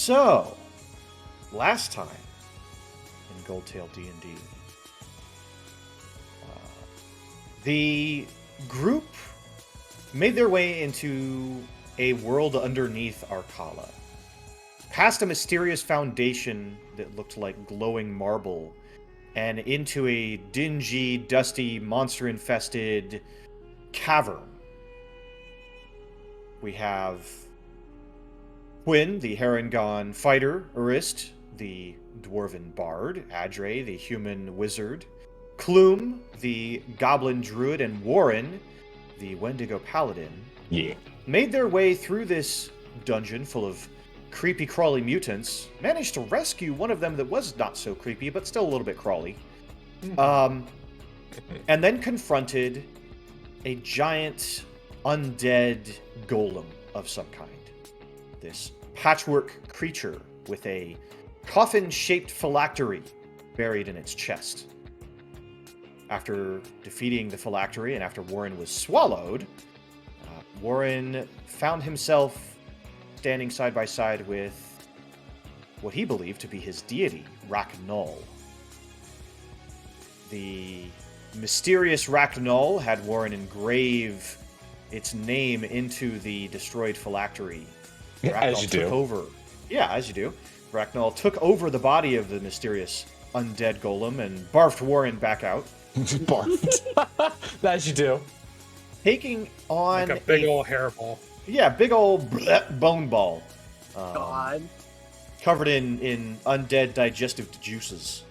So, last time in GoldTail D&D, the group made their way into a world underneath Arcala, past a mysterious foundation that looked like glowing marble, and into a dingy, dusty, monster-infested cavern. We have Quinn, the Harengon fighter, Urist, the dwarven bard, Adre, the human wizard, Clume, the goblin druid, and Warren, the Wendigo paladin, made their way through this dungeon full of creepy, crawly mutants, managed to rescue one of them that was not so creepy, but still a little bit crawly, and then confronted a giant undead golem of some kind. This patchwork creature with a coffin-shaped phylactery buried in its chest. After defeating the phylactery and after Warren was swallowed, Warren found himself standing side by side with what he believed to be his deity, Raknal. The mysterious Raknal had Warren engrave its name into the destroyed phylactery. As you do. Over. Yeah, as you do. Raknal took over the body of the mysterious undead golem and barfed Warren back out. Barfed. As you do. Taking on like a big old hairball. Yeah, big old bone ball. God. Covered in undead digestive juices.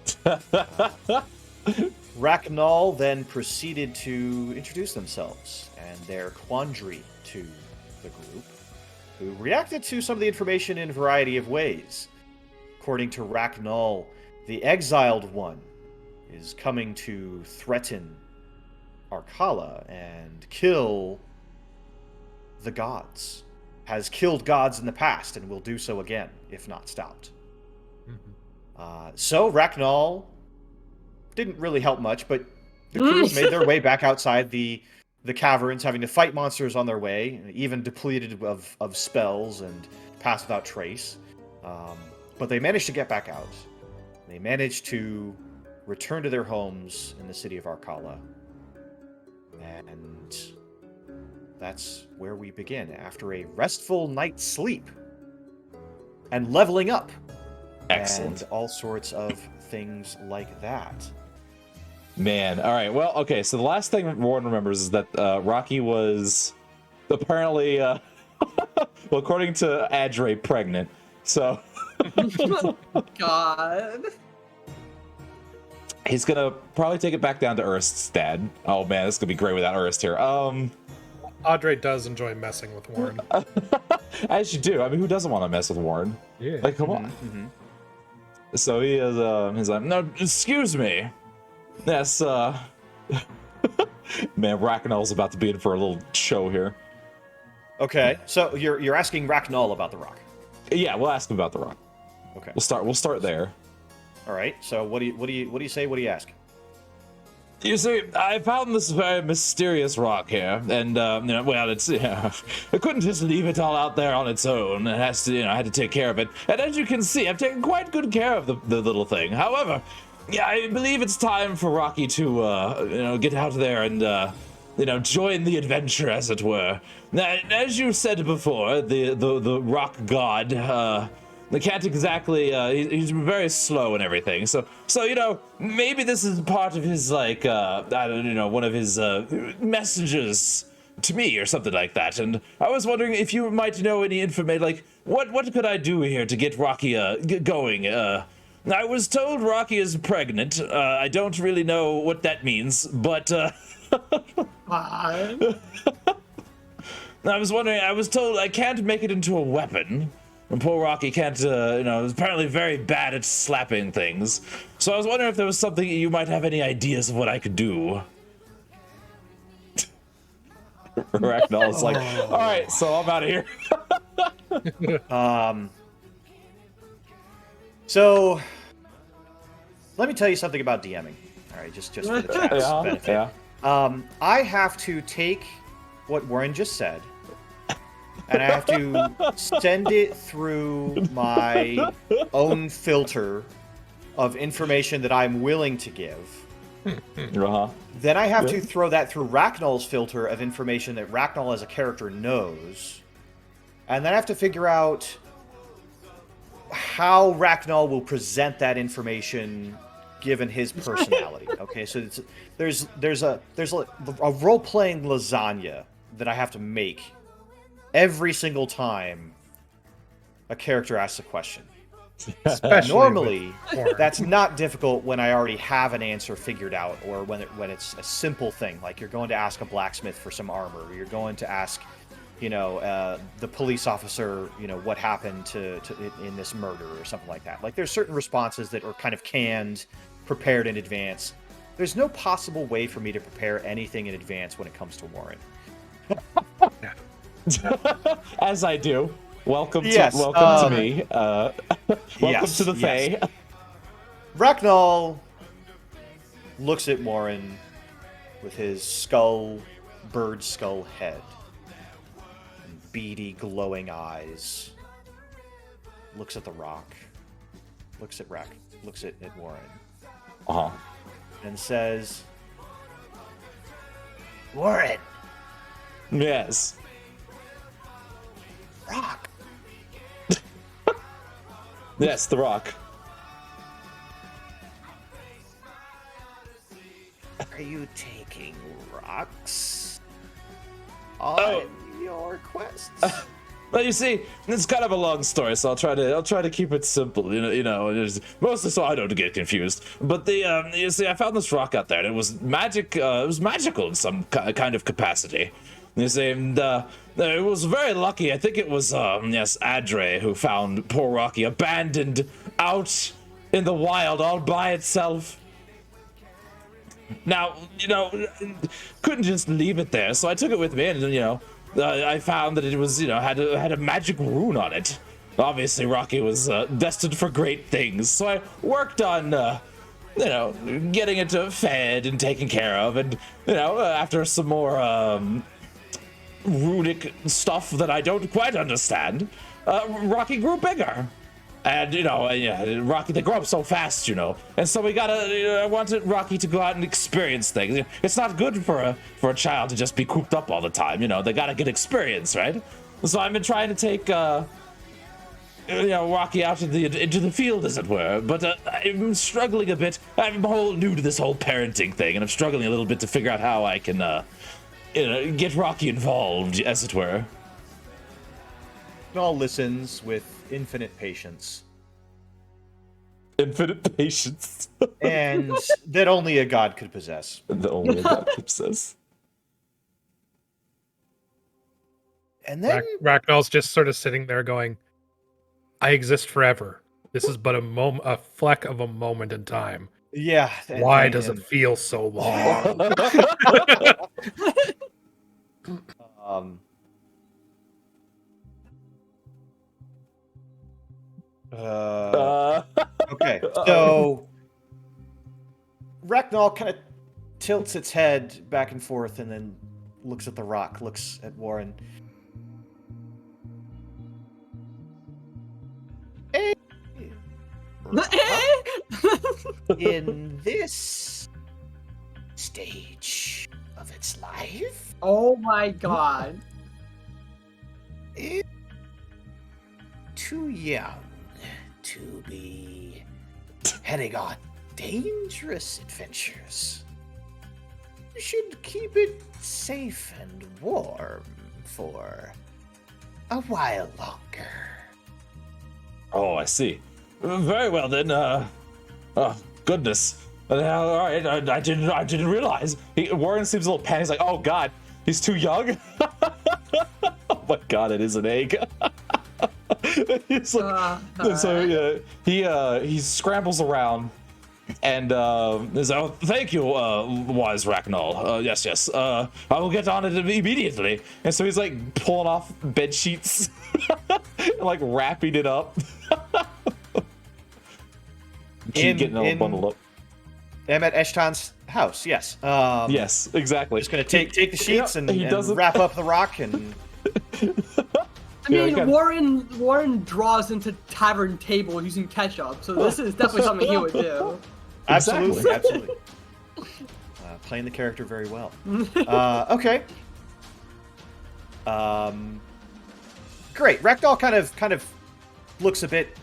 Raknal then proceeded to introduce themselves and their quandary to the group, who reacted to some of the information in a variety of ways. According to Raknal, the Exiled One is coming to threaten Arcala and kill the gods. Has killed gods in the past and will do so again, if not stopped. So Raknal didn't really help much, but the crew made their way back outside the caverns, having to fight monsters on their way, even depleted of spells and passed without trace. But they managed to get back out. They managed to return to their homes in the city of Arcala. And that's where we begin, after a restful night's sleep. And leveling up. Excellent. And all sorts of things like that. Man, all right. Well, okay. So the last thing Warren remembers is that Rocky was apparently, well, according to Adre, pregnant. So God. He's gonna probably take it back down to Urst's dad. Oh man, this is gonna be great without Urst here. Audrey does enjoy messing with Warren. As you do. I mean, who doesn't want to mess with Warren? Yeah. Like, come on. So he is. He's like, no, excuse me. Yes. Man, Raknal's about to be in for a little show here. Okay, so you're asking Raknal about the rock. Yeah, we'll ask him about the rock. Okay. We'll start there. All right. So what do you say? What do you ask? You see, I found this very mysterious rock here, and well, it's I couldn't just leave it all out there on its own. It has to, I had to take care of it. And as you can see, I've taken quite good care of the little thing. However, yeah, I believe it's time for Rocky to get out there and join the adventure, as it were. Now, as you said before, the rock god. They can't exactly, he's very slow and everything. So, maybe this is part of his, like, one of his, messages to me or something like that. And I was wondering if you might know any information, like, what could I do here to get Rocky, going? I was told Rocky is pregnant. I don't really know what that means, but, I was wondering, I was told I can't make it into a weapon. And poor Rocky can't, is apparently very bad at slapping things. So I was wondering if there was something you might have any ideas of what I could do. Raknal is like, all right, so I'm out of here. So let me tell you something about DMing. All right, just for the chat's benefit. Yeah. I have to take what Warren just said and I have to send it through my own filter of information that I'm willing to give. Then I have to throw that through Racknall's filter of information that Racknall as a character knows. And then I have to figure out how Racknall will present that information given his personality. Okay, so there's a role-playing lasagna that I have to make every single time a character asks a question. Especially Normally, with Warren. that's not difficult when I already have an answer figured out, or when it's a simple thing, like you're going to ask a blacksmith for some armor, or you're going to ask, the police officer, what happened to in this murder or something like that. Like there's certain responses that are kind of canned, prepared in advance. There's no possible way for me to prepare anything in advance when it comes to Warren. As I do. Welcome to me. Welcome to the Fae. Racknall looks at Warren with his bird skull head, and beady, glowing eyes. Looks at the rock. Looks at Warren. And says, "Warren." Yes. Rock. Yes, the rock. Are you taking rocks on your quests? Well, you see, it's kind of a long story, so I'll try to keep it simple. Mostly so I don't get confused. But you see, I found this rock out there, and it was magic. It was magical in some kind of capacity. You see, and it was very lucky. I think it was Adre who found poor Rocky abandoned out in the wild all by itself. Now, couldn't just leave it there, so I took it with me, and I found that it was had a magic rune on it. Obviously, Rocky was destined for great things, so I worked on getting it fed and taken care of, and after some more runic stuff that I don't quite understand, Rocky grew bigger. And, Rocky, they grow up so fast, And so I wanted Rocky to go out and experience things. It's not good for a child to just be cooped up all the time, They gotta get experience, right? So I've been trying to take, Rocky out into the field, as it were. But I'm struggling a bit. I'm new to this whole parenting thing, and I'm struggling a little bit to figure out how I can, get Rocky involved, as it were. All listens with infinite patience. Infinite patience. And that only a god could possess. That only a god could possess. And then Racknall's just sort of sitting there going, I exist forever. This is but a fleck of a moment in time. Yeah. Why does it feel so long? Okay, so Racknall kind of tilts its head back and forth and then looks at the rock, looks at Warren. In this stage of its life, Oh my god. it's too young to be heading on dangerous adventures. You should keep it safe and warm for a while longer. Oh, I see. Very well then. Oh goodness. All right. I didn't realize. Warren seems a little panicked. He's like, oh god, he's too young. Oh my god, it is an egg. He's like, so yeah, he scrambles around and is oh, thank you, wise Racknall. Yes. I will get on it immediately. And so he's like pulling off bed sheets, and, like wrapping it up. Getting it all bundled up. I'm at Eshtan's house. Yes. Yes, exactly. Just gonna take the sheets and wrap up the rock and. I mean, Yeah, Warren draws into tavern table using ketchup, so this is definitely something he would do. Absolutely, absolutely. Playing the character very well. Okay. Great. Ragdoll kind of looks a bit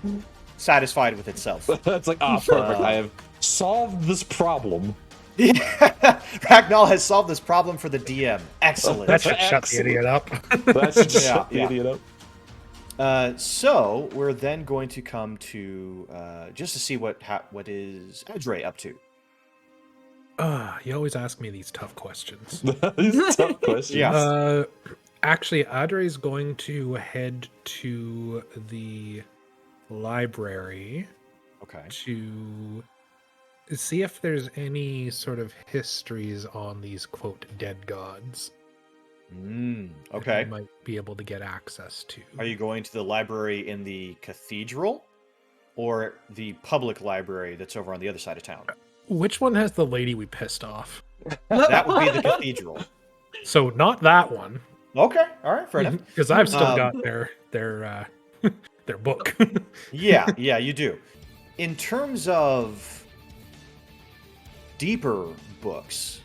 satisfied with itself. It's like, perfect. I have solved this problem. Ragdoll has solved this problem for the DM. Excellent. That should shut the idiot up. That should shut the idiot up. So we're then going to come to just to see what is Edre up to. You always ask me these tough questions. These tough questions. Yeah. Actually, Adre is going to head to the library Okay. to see if there's any sort of histories on these, quote, dead gods. That Okay. he might be able to get access to. Are you going to the library in the cathedral or the public library that's over on the other side of town? Which one has the lady we pissed off? That would be the cathedral. So not that one, Okay. All right. Fair enough. because I've still got their their book. Yeah, you do. In terms of deeper books,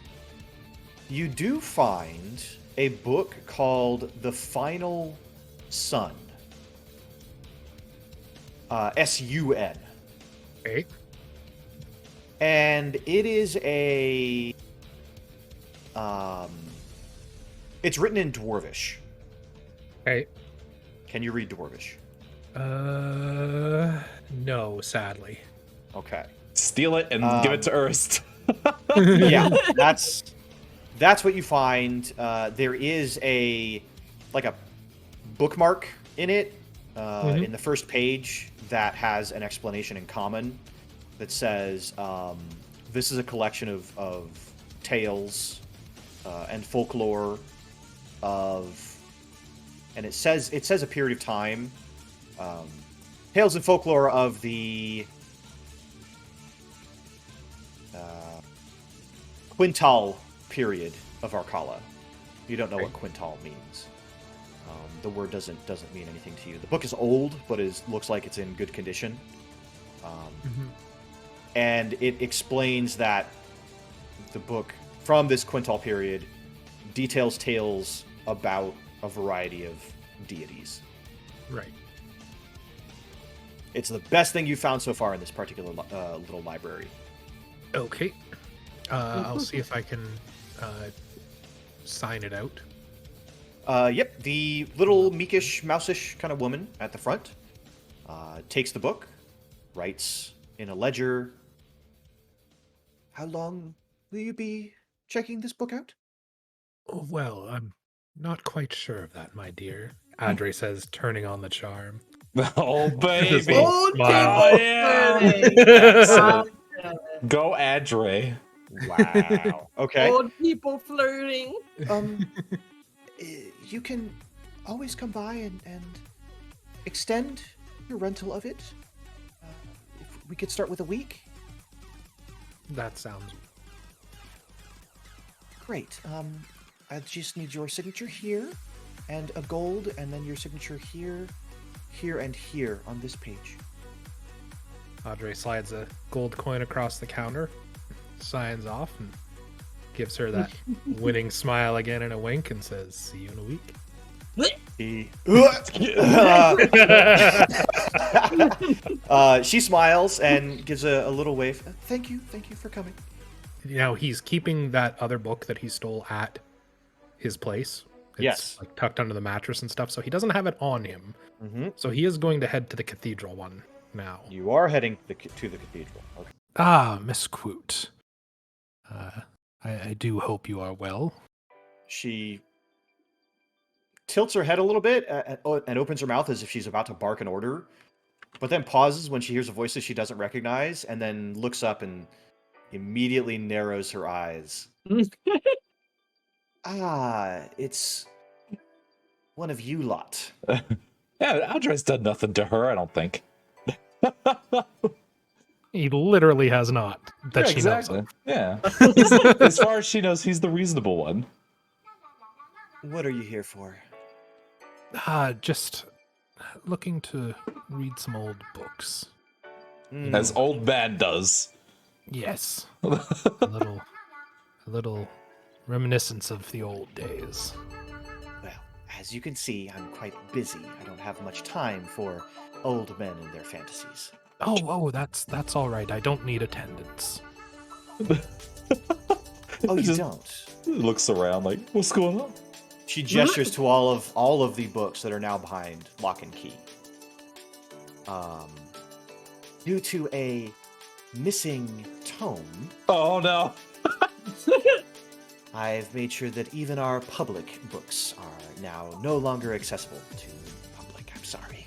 you do find a book called The Final Sun. S-U-N. Okay. And it is it's written in Dwarvish. Okay. Can you read Dwarvish? No, sadly. Okay. Steal it and give it to Ernst. Yeah, that's what you find. There is a bookmark in it in the first page that has an explanation in common that says this is a collection of tales and folklore and it says a period of time, tales and folklore of the quintal period of Arcala. You don't know what quintal means. The word doesn't mean anything to you. The book is old, but looks like it's in good condition. And it explains that the book from this quintal period details tales about a variety of deities. Right. It's the best thing you've found so far in this particular little library. Okay. I'll see if I can sign it out. Yep, the little meekish, mouseish kind of woman at the front takes the book, writes in a ledger, "How long will you be checking this book out?" Oh, well, I'm not quite sure of that, my dear. Adre says, turning on the charm. Oh, baby. Old Smile. people Excellent. flirting. Go, Adre. Wow. Okay. Old people flirting. You can always come by and extend your rental of it. If we could start with a week. That sounds... Great. I just need your signature here, and a gold, and then your signature here, here, and here on this page. Adre slides a gold coin across the counter, signs off, and gives her that winning smile again and a wink, and says, "See you in a week." She smiles and gives a little wave. Thank you for coming. Now, he's keeping that other book that he stole at his place. It's Yes. like tucked under the mattress and stuff, so he doesn't have it on him. Mm-hmm. So he is going to head to the cathedral one now. You are heading to the cathedral. Okay. Ah, Miss Quoot. I do hope you are well. She tilts her head a little bit and opens her mouth as if she's about to bark an order, but then pauses when she hears a voice that she doesn't recognize, and then looks up and immediately narrows her eyes. It's one of you lot. Yeah, Adre's done nothing to her, I don't think. He literally has not. That she knows of. Yeah. As far as she knows, he's the reasonable one. What are you here for? Just looking to read some old books. As old man does. Yes. a little reminiscence of the old days. Well, as you can see, I'm quite busy. I don't have much time for old men and their fantasies. Oh, that's all right. I don't need attendance. Oh, you Just don't? looks around like, what's going on? She gestures to all of the books that are now behind lock and key. Due to a missing tome, Oh no. I've made sure that even our public books are now no longer accessible to the public. I'm sorry.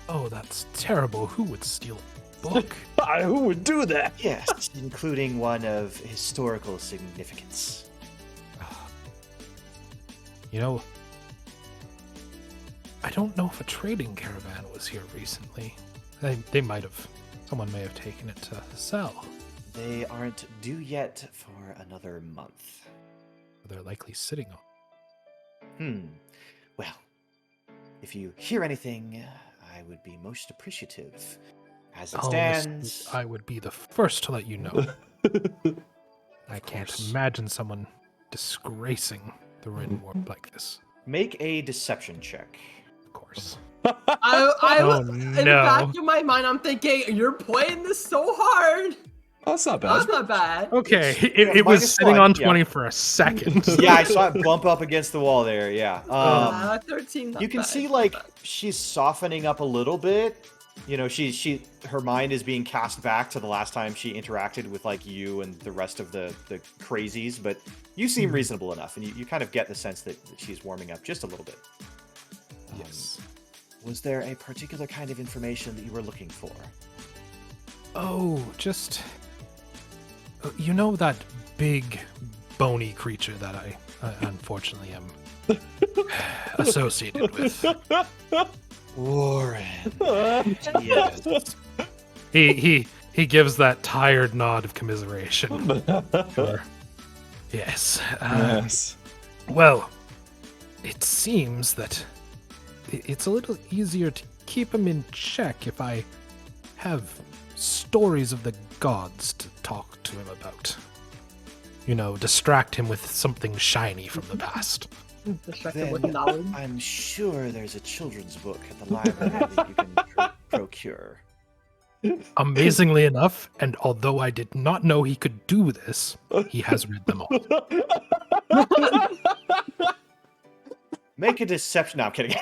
Oh, that's terrible. Who would steal a book? Who would do that? Yes, including one of historical significance. You know, I don't know if a trading caravan was here recently. They might have. Someone may have taken it to sell. They aren't due yet for another month. They're likely sitting on. Well, if you hear anything, I would be most appreciative. As it stands, I would be the first to let you know. I can't course. imagine someone disgracing the Rin Warp like this. make a deception check. Of course. In the back of my mind, I'm thinking, you're playing this so hard. Oh, that's not bad. That's not bad. Okay, Yeah, it was minus sitting one, on yeah. 20 for a second. Yeah, I saw it bump up against the wall there. Yeah. 13. not You can bad, see not like bad. she's softening up a little bit. You know, her mind is being cast back to the last time she interacted with like you and the rest of the crazies, but you seem reasonable enough, and you kind of get the sense that she's warming up just a little bit. Yes. Was there a particular kind of information that you were looking for? Oh, just... You know that big, bony creature that I unfortunately am associated with? Warren. Yes. He gives that tired nod of commiseration. Sure. Yes. Yes. Well, it seems that it's a little easier to keep him in check if I have stories of the gods to talk to him about. You know, distract him with something shiny from the past. Distracted with Then knowledge. I'm sure there's a children's book at the library that you can procure. Amazingly enough, and although I did not know he could do this, he has read them all. Make a deception. No, I'm kidding.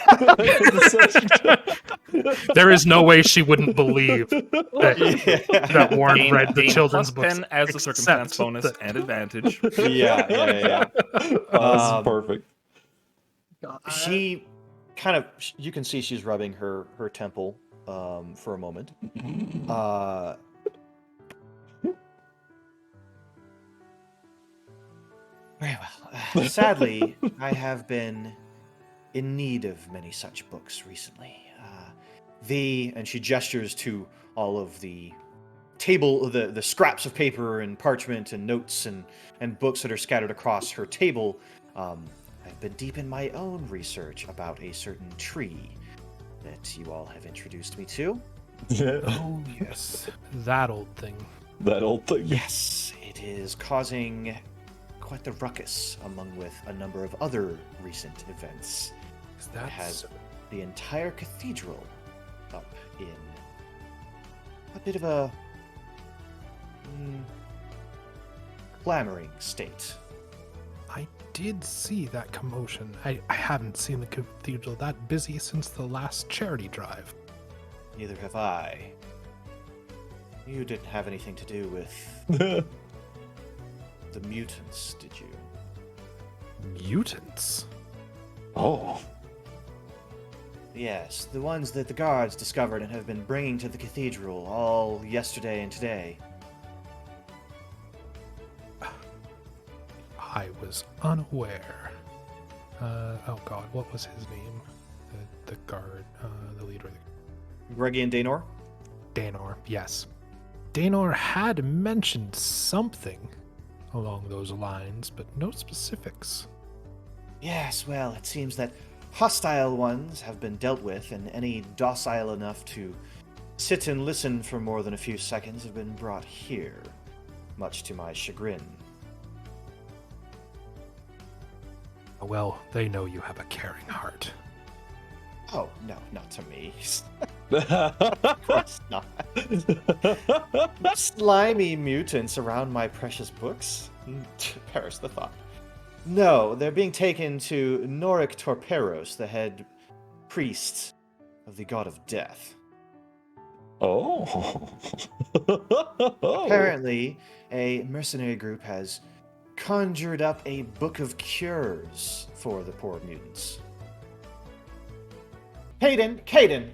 There is no way she wouldn't believe that Warren read the Gain children's plus books. 10 as a circumstance except bonus that- and advantage. Yeah. Oh, that's perfect. God. She kind of, you can see she's rubbing her temple for a moment. Very well. Sadly, I have been in need of many such books recently. And she gestures to all of the table, the scraps of paper and parchment and notes and books that are scattered across her table. I've been deep in my own research about a certain tree that you all have introduced me to. Oh, yes. That old thing. That old thing. Yes, it is causing quite the ruckus among with a number of other recent events. Is It that has the entire cathedral up in a bit of a clamoring state. I did see that commotion. I haven't seen the cathedral that busy since the last charity drive. Neither have I. You didn't have anything to do with the mutants, did you? Mutants? Oh. Yes, the ones that the guards discovered and have been bringing to the cathedral all yesterday and today. I was unaware. Oh god, what was his name? The guard, the leader. Greggy and Daenor? Daenor, yes. Daenor had mentioned something along those lines, but no specifics. Yes, well, it seems that hostile ones have been dealt with, and any docile enough to sit and listen for more than a few seconds have been brought here, much to my chagrin. Well, they know you have a caring heart. Oh, no, not to me. Of course not. Slimy mutants around my precious books? Perish the thought. No, they're being taken to Noric Torperos, the head priest of the god of death. Oh. Apparently, a mercenary group has conjured up a book of cures for the poor mutants. Caden!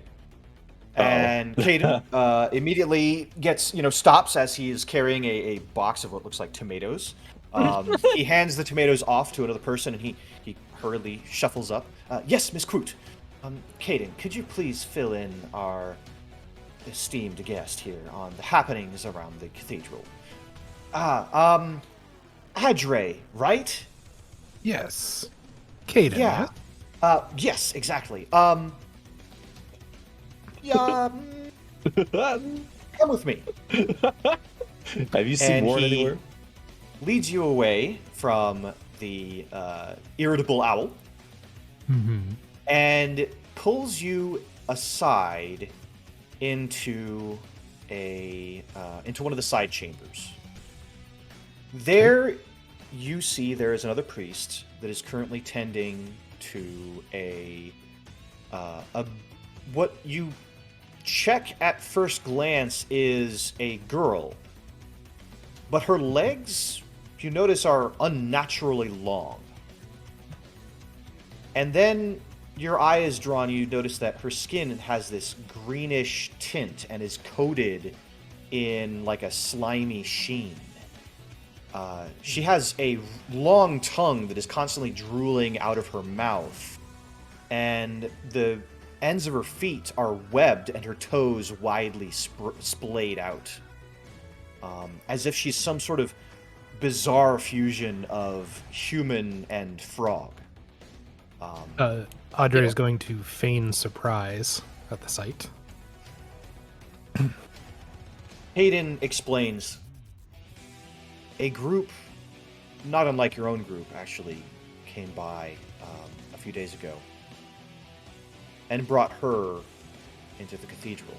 And Caden immediately gets, stops as he is carrying a box of what looks like tomatoes. He hands the tomatoes off to another person, and he hurriedly shuffles up. Yes, Miss Quoot. Caden, could you please fill in our esteemed guest here on the happenings around the cathedral? Adre, right? Yes. Caden, Yeah. yes? Yes, exactly. Yeah, come with me. Have you seen And Warren he anywhere? leads you away from the irritable owl and pulls you aside into one of the side chambers. There you see there is another priest that is currently tending to what you check at first glance is a girl, but her legs, you notice, are unnaturally long. And then your eye is drawn, you notice that her skin has this greenish tint and is coated in like a slimy sheen. She has a long tongue that is constantly drooling out of her mouth, and the ends of her feet are webbed and her toes widely splayed out, as if she's some sort of bizarre fusion of human and frog. Audrey is going to feign surprise at the sight. Hayden explains, a group, not unlike your own group, actually came by a few days ago and brought her into the cathedral.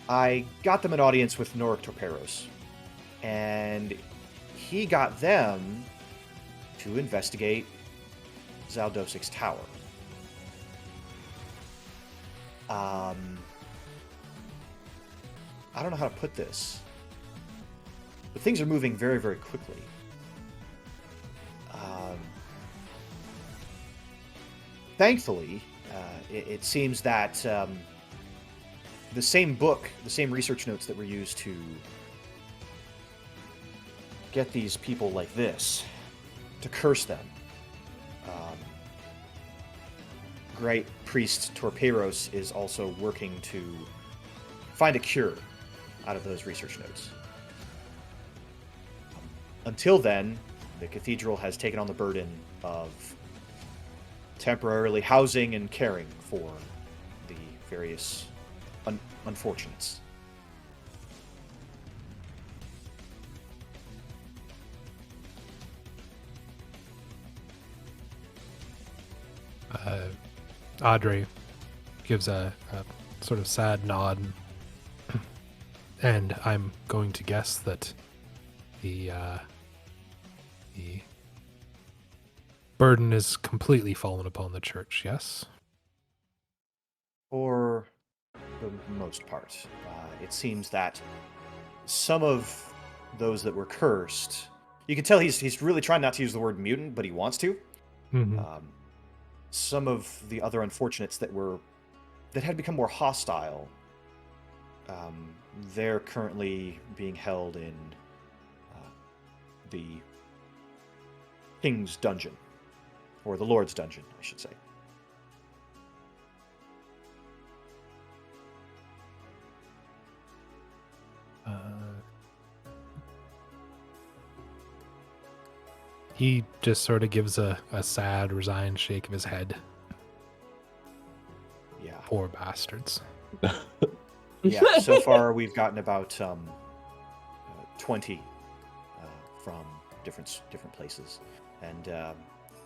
I got them an audience with Noric Torperos, and he got them to investigate Zaldosic's tower. I don't know how to put this, but things are moving very, very quickly. Thankfully, it seems that the same book, the same research notes that were used to get these people like this, to curse them, Great Priest Torperos is also working to find a cure out of those research notes. Until then, the cathedral has taken on the burden of temporarily housing and caring for the various unfortunates. Audrey gives a sort of sad nod, and I'm going to guess that the burden is completely fallen upon the church, yes? For the most part. It seems that some of those that were cursed, you can tell he's really trying not to use the word mutant, but he wants to. Mm-hmm. Some of the other unfortunates that had become more hostile, they're currently being held in the King's Dungeon, or the Lord's Dungeon, I should say. He just sort of gives a sad, resigned shake of his head. Yeah. Poor bastards. Yeah. So far, we've gotten about 20 from different places, and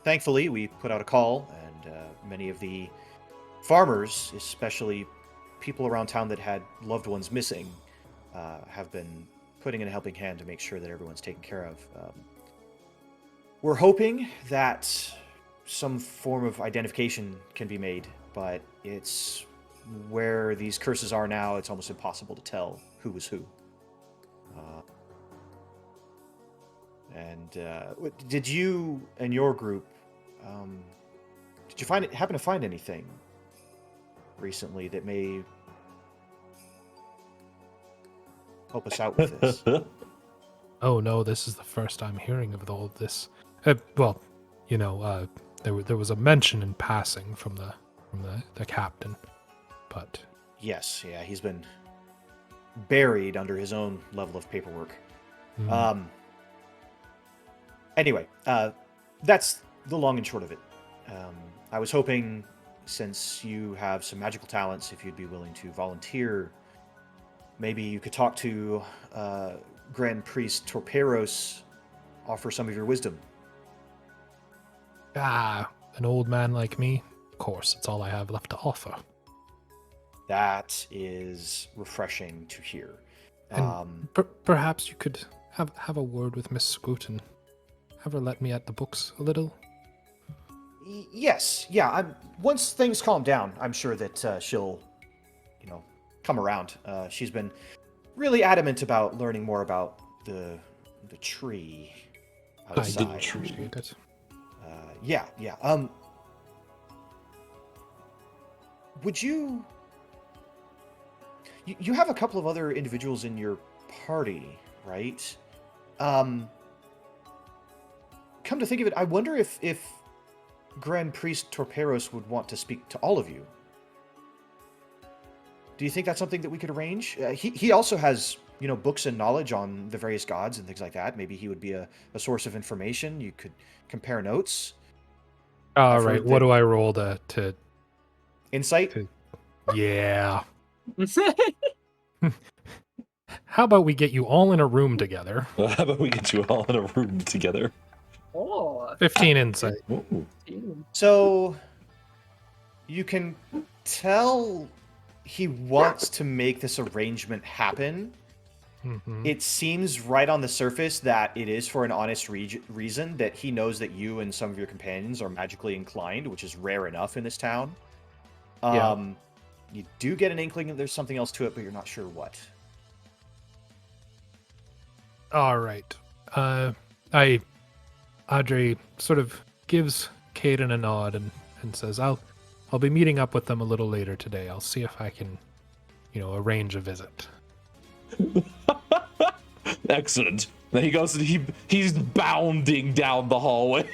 thankfully, we put out a call, and many of the farmers, especially people around town that had loved ones missing, have been putting in a helping hand to make sure that everyone's taken care of. We're hoping that some form of identification can be made, but it's where these curses are now, it's almost impossible to tell who was who. Did you and your group, did you happen to find anything recently that may help us out with this? Oh no, this is the first I'm hearing of all of this. Well, there was a mention in passing from the captain, but Yes, yeah, he's been buried under his own level of paperwork. Anyway, that's the long and short of it. I was hoping, since you have some magical talents, if you'd be willing to volunteer, maybe you could talk to Grand Priest Torperos, offer some of your wisdom. an old man like me, of course, it's all I have left to offer. That is refreshing to hear. And perhaps you could have a word with Miss Scoot and have her let me at the books a little. Yes, yeah. Once things calm down, I'm sure that she'll, come around. She's been really adamant about learning more about the tree outside. I did appreciate it. Yeah. Would you have a couple of other individuals in your party, right? Come to think of it, I wonder if Grand Priest Torperos would want to speak to all of you. Do you think that's something that we could arrange? He also has, books and knowledge on the various gods and things like that. Maybe he would be a source of information. You could compare notes. All right, what do I roll to Insight? Yeah. How about we get you all in a room together? How about we get you all in a room together? Oh, 15 insight. Ooh. So you can tell he wants to make this arrangement happen. Mm-hmm. It seems right on the surface that it is for an honest reason, that he knows that you and some of your companions are magically inclined, which is rare enough in this town. You do get an inkling that there's something else to it, but you're not sure what. All right. Audrey sort of gives Caden a nod and says, I'll be meeting up with them a little later today. I'll see if I can, arrange a visit. Excellent. Then he goes and he's bounding down the hallway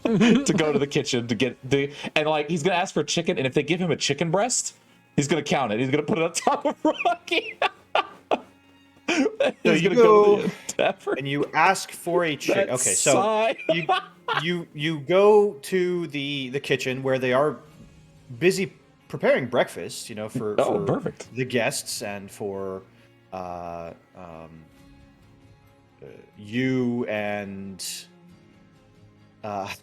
to go to the kitchen to get he's gonna ask for chicken, and if they give him a chicken breast, he's gonna count it. He's gonna put it on top of Rocky. So you go and you ask for a chicken. Okay, so you go to the kitchen where they are busy preparing breakfast, for perfect. the guests and for you and of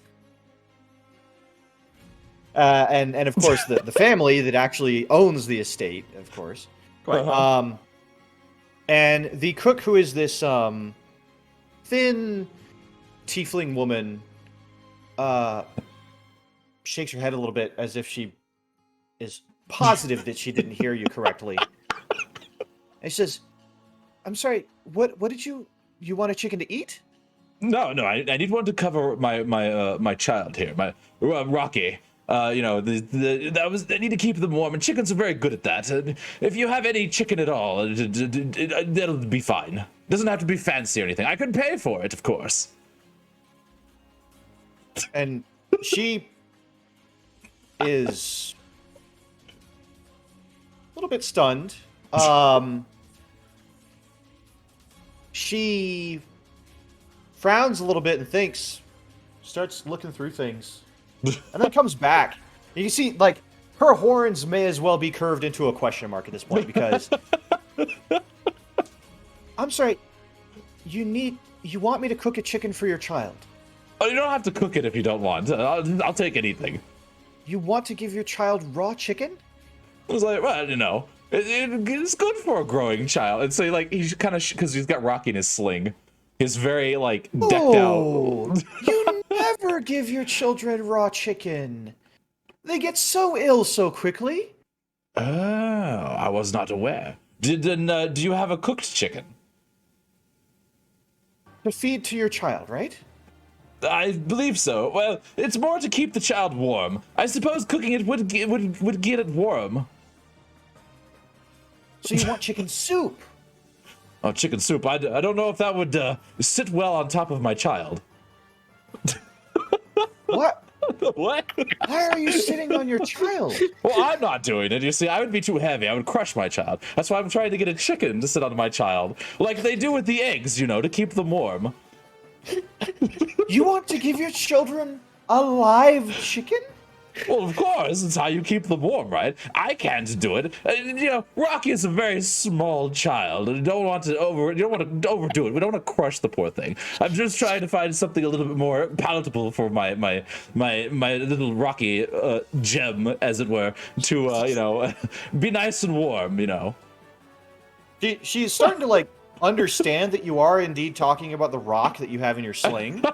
course the family that actually owns the estate, of course. And the cook, who is this thin tiefling woman, shakes her head a little bit as if she is positive that she didn't hear you correctly. And she says, "I'm sorry, what did you want a chicken to eat?" No, I need one to cover my child here, my Rocky. I need to keep them warm, and chickens are very good at that. And if you have any chicken at all, that'll be fine. It doesn't have to be fancy or anything. I can pay for it, of course. And she is a little bit stunned. She frowns a little bit and thinks, starts looking through things, and then comes back. You can see, like, her horns may as well be curved into a question mark at this point, because... I'm sorry, you want me to cook a chicken for your child? Oh, you don't have to cook it if you don't want. I'll take anything. You want to give your child raw chicken? I was like, well, you know, it's good for a growing child. And so, like, he's kind of, because he's got Rocky in his sling. He's very, like, decked out. You never give your children raw chicken. They get so ill so quickly. Oh, I was not aware. Do you have a cooked chicken? To feed to your child, right? I believe so. Well, it's more to keep the child warm. I suppose cooking it would get it warm. So you want chicken soup? Oh, chicken soup. I don't know if that would sit well on top of my child. What? What? Why are you sitting on your child? Well, I'm not doing it. You see, I would be too heavy. I would crush my child. That's why I'm trying to get a chicken to sit on my child. Like they do with the eggs, you know, to keep them warm. You want to give your children a live chicken? Well, of course, it's how you keep them warm, right? I can't do it. You know, Rocky is a very small child, and you don't want to overdo it. We don't want to crush the poor thing. I'm just trying to find something a little bit more palatable for my little Rocky gem, as it were, to you know, be nice and warm, you know. She's starting to like understand that you are indeed talking about the rock that you have in your sling.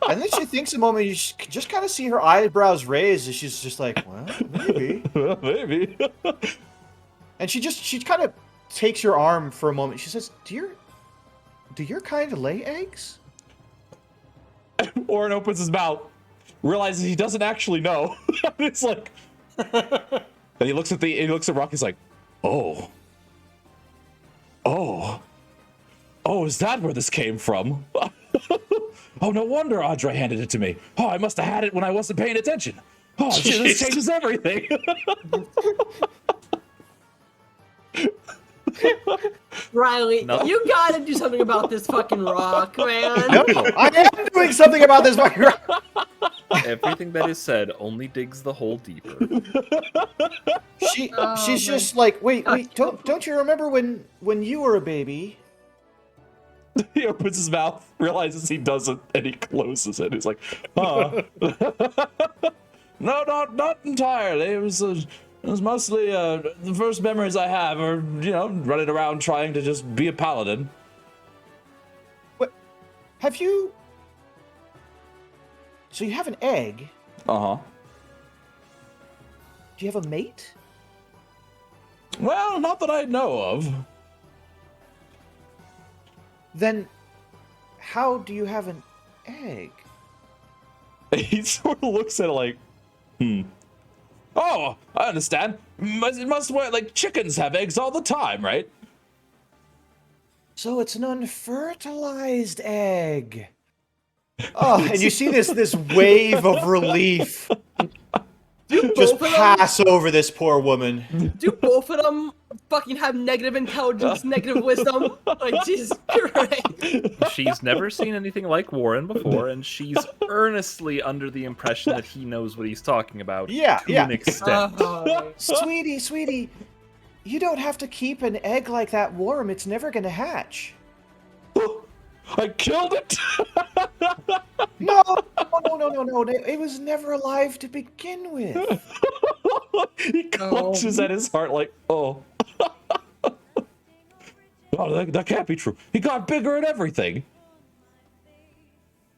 And then she thinks a moment, you just kind of see her eyebrows raise, and she's just like, well, maybe. Maybe. And she kind of takes your arm for a moment. She says, do your kind lay eggs? Orin opens his mouth, realizes he doesn't actually know. It's like, and he looks at Rocky, he's like, oh, is that where this came from? Oh, no wonder Audra handed it to me. Oh, I must have had it when I wasn't paying attention. Oh, shit, this changes everything. Riley, you gotta do something about this fucking rock, man. No, I am doing something about this fucking rock. Everything that is said only digs the hole deeper. She's just like, wait, don't you remember when you were a baby? He opens his mouth, realizes he doesn't, and he closes it. He's like, huh. No, not entirely. It was mostly the first memories I have are, you know, running around trying to just be a paladin. What? Have you? So you have an egg? Uh-huh. Do you have a mate? Well, not that I know of. Then, how do you have an egg? He sort of looks at it like, Oh, I understand. It must work like chickens have eggs all the time, right? So it's an unfertilized egg. Oh, and you see this wave of relief just pass over this poor woman. Do both of them fucking have negative intelligence, negative wisdom? Like, Jesus Christ. She's never seen anything like Warren before, and she's earnestly under the impression that he knows what he's talking about. Yeah, to yeah. an extent. Sweetie, you don't have to keep an egg like that warm. It's never gonna hatch. I killed it! No. It was never alive to begin with. He clutches at his heart like, oh. Oh, that can't be true. He got bigger and everything.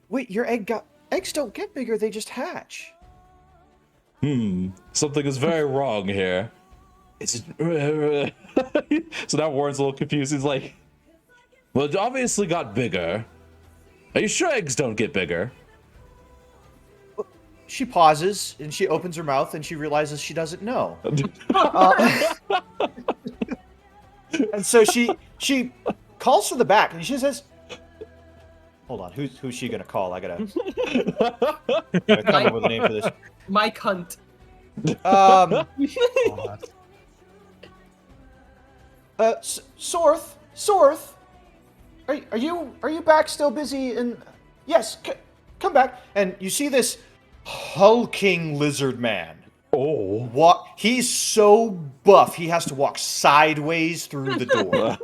Wait, your eggs don't get bigger, they just hatch. Something is very wrong here. So now Warren's a little confused. He's like, well, it obviously got bigger. Are you sure eggs don't get bigger? She pauses, and she opens her mouth, and she realizes she doesn't know. And so she calls from the back, and she says, hold on, who's she gonna call? I gotta come up with a name for this. My cunt. Sorth, are you back? Still busy? And yes, come back. And you see this hulking lizard man. Oh. He's so buff, he has to walk sideways through the door.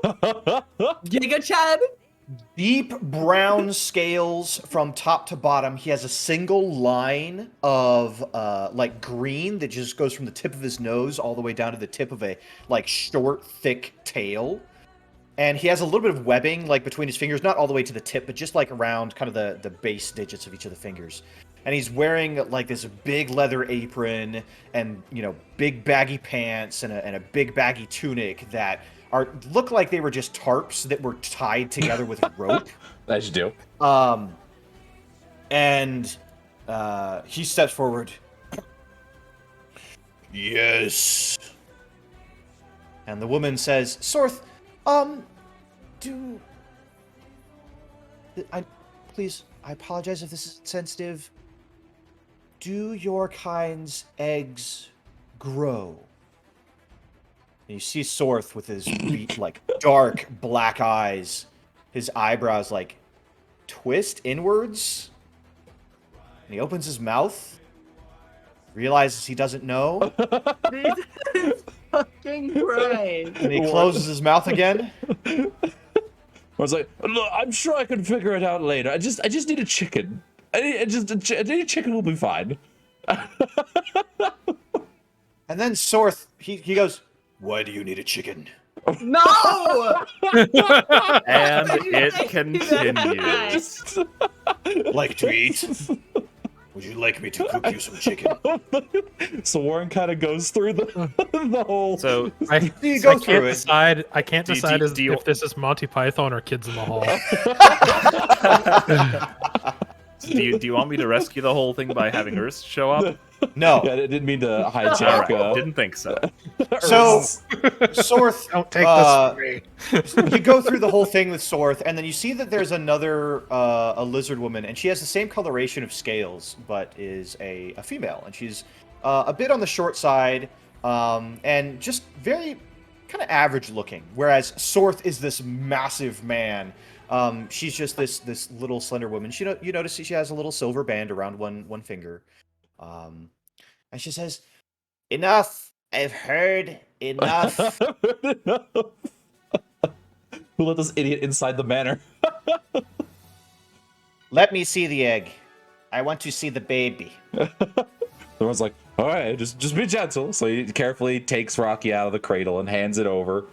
Giga Chad. Deep brown scales from top to bottom. He has a single line of like green that just goes from the tip of his nose all the way down to the tip of a like short, thick tail. And he has a little bit of webbing like between his fingers, not all the way to the tip, but just like around kind of the base digits of each of the fingers. And he's wearing like this big leather apron and, you know, big baggy pants and a big baggy tunic that look like they were just tarps that were tied together with rope. As you do. And he steps forward. Yes. And the woman says, Sorth, please, I apologize if this is sensitive. Do your kind's eggs grow? And you see Sorth with his like dark black eyes, his eyebrows like twist inwards, and he opens his mouth, realizes he doesn't know, Jesus fucking Christ. and he closes his mouth again. I was like, look, I'm sure I can figure it out later. I just need a chicken. I need a chicken will be fine. And then Sorth, he goes, why do you need a chicken? No! And it continues. Like to eat? Would you like me to cook you some chicken? So Warren kind of goes through the whole. So I You go can't through it. decide. I can't Do you- decide do you- if this is Monty Python or Kids in the Hall. do you want me to rescue the whole thing by having Urs show up? No. Yeah, I didn't mean to All hijack. right, didn't think so. So, Sorth, Don't take this from me. you go through the whole thing with Sorth, and then you see that there's another, a lizard woman, and she has the same coloration of scales, but is a female, and she's a bit on the short side, and just very kind of average looking, whereas Sorth is this massive man. She's just this little slender woman. You notice she has a little silver band around one finger. And she says, enough, I've heard enough. Who let this idiot inside the manor? Let me see the egg. I want to see the baby. Everyone's like, all right, just be gentle. So he carefully takes Rocky out of the cradle and hands it over.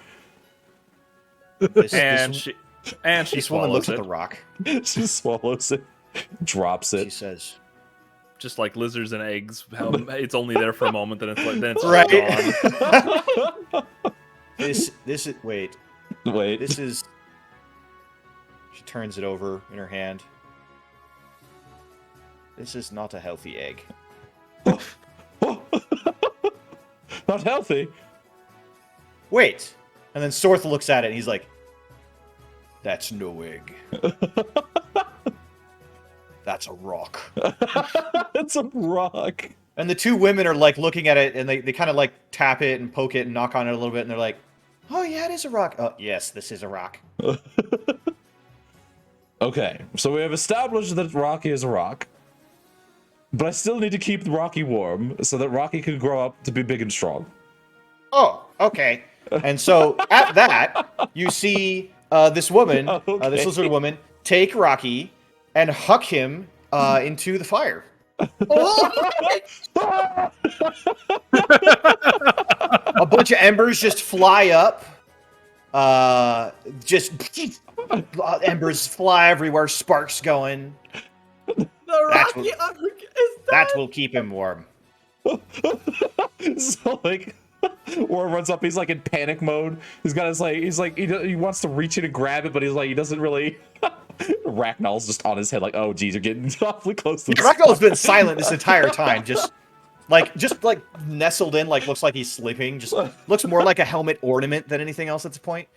This She woman looks swallows at it, the rock. She swallows it, drops She it. says, just like lizards and eggs. How it's only there for a moment, then it's right. gone. This is wait. Wait. This is. She turns it over in her hand. This is not a healthy egg. Not healthy. Wait. And then Sorth looks at it and he's like, that's no egg. That's a rock. It's a rock. And the two women are like looking at it and they kind of like tap it and poke it and knock on it a little bit and they're like, oh yeah, it is a rock. Oh yes, this is a rock. Okay, so we have established that Rocky is a rock. But I still need to keep Rocky warm so that Rocky can grow up to be big and strong. Oh, okay. And so at that, you see this woman, this lizard woman, take Rocky and huck him into the fire. Oh! A bunch of embers just fly up. Embers fly everywhere, sparks going. The Rocky uppercut is That will keep him warm. So like, Warren runs up. He's like in panic mode. He's got his he wants to reach in and grab it, but he's like he doesn't really. Ragnall's just on his head, like, oh geez, you're getting awfully close to. Ragnall's been silent this entire time, just like nestled in, like looks like he's sleeping. Just looks more like a helmet ornament than anything else at this point.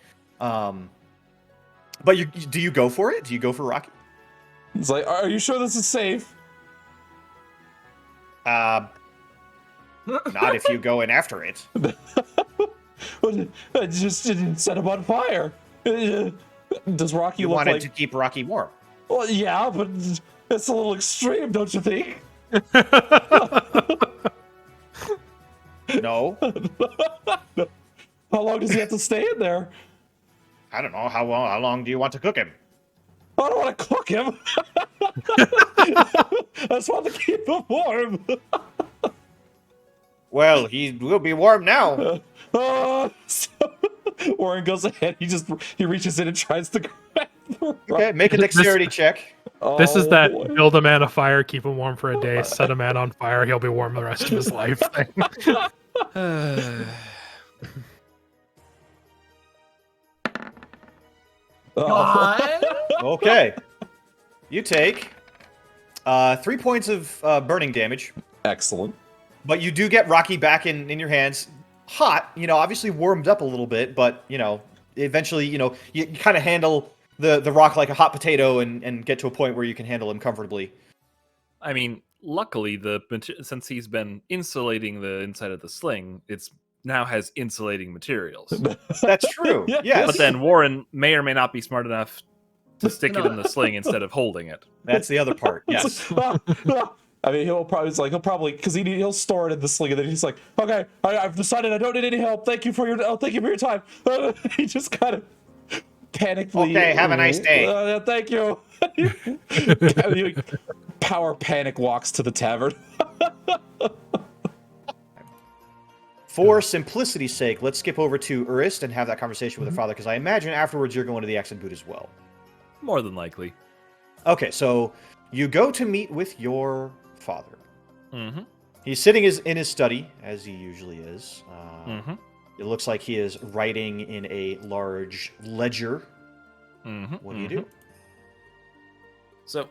But do you go for it? Do you go for Rocky? It's like, are you sure this is safe? Not if you go in after it. I just didn't set him on fire. Does Rocky You look wanted like? to keep Rocky warm. Well, yeah, but it's a little extreme, don't you think? No, How long does he have to stay in there? I don't know. How long do you want to cook him? I don't want to cook him. I just want to keep him warm. Well, he will be warm now. Warren goes ahead. He reaches in and tries to grab the rock. Okay, make a dexterity check. This is that boy. build a man a fire, keep him warm for a day, set a man on fire, he'll be warm the rest of his life thing. God. Okay. You take 3 points of burning damage, Excellent. but you do get Rocky back in your hands. Hot, obviously warmed up a little bit, but, eventually, you kind of handle the rock like a hot potato and get to a point where you can handle him comfortably. I mean, luckily, since he's been insulating the inside of the sling, it's now has insulating materials. That's true. Yeah. Yes. But then Warren may or may not be smart enough to stick it in the sling instead of holding it. That's the other part. Yes. I mean, he'll probably because he'll store it in the sling, and then he's like, "Okay, I've decided I don't need any help. Thank you for your time." He just kind of panically. Okay, have a nice day. Thank you. He power panic walks to the tavern. For simplicity's sake, let's skip over to Urist and have that conversation with her father, because I imagine afterwards you're going to the Axe and Boot as well. More than likely. Okay, so you go to meet with your father. Mm-hmm. He's sitting in his study, as he usually is. Mm-hmm. It looks like he is writing in a large ledger. Mm-hmm. What do you do? So,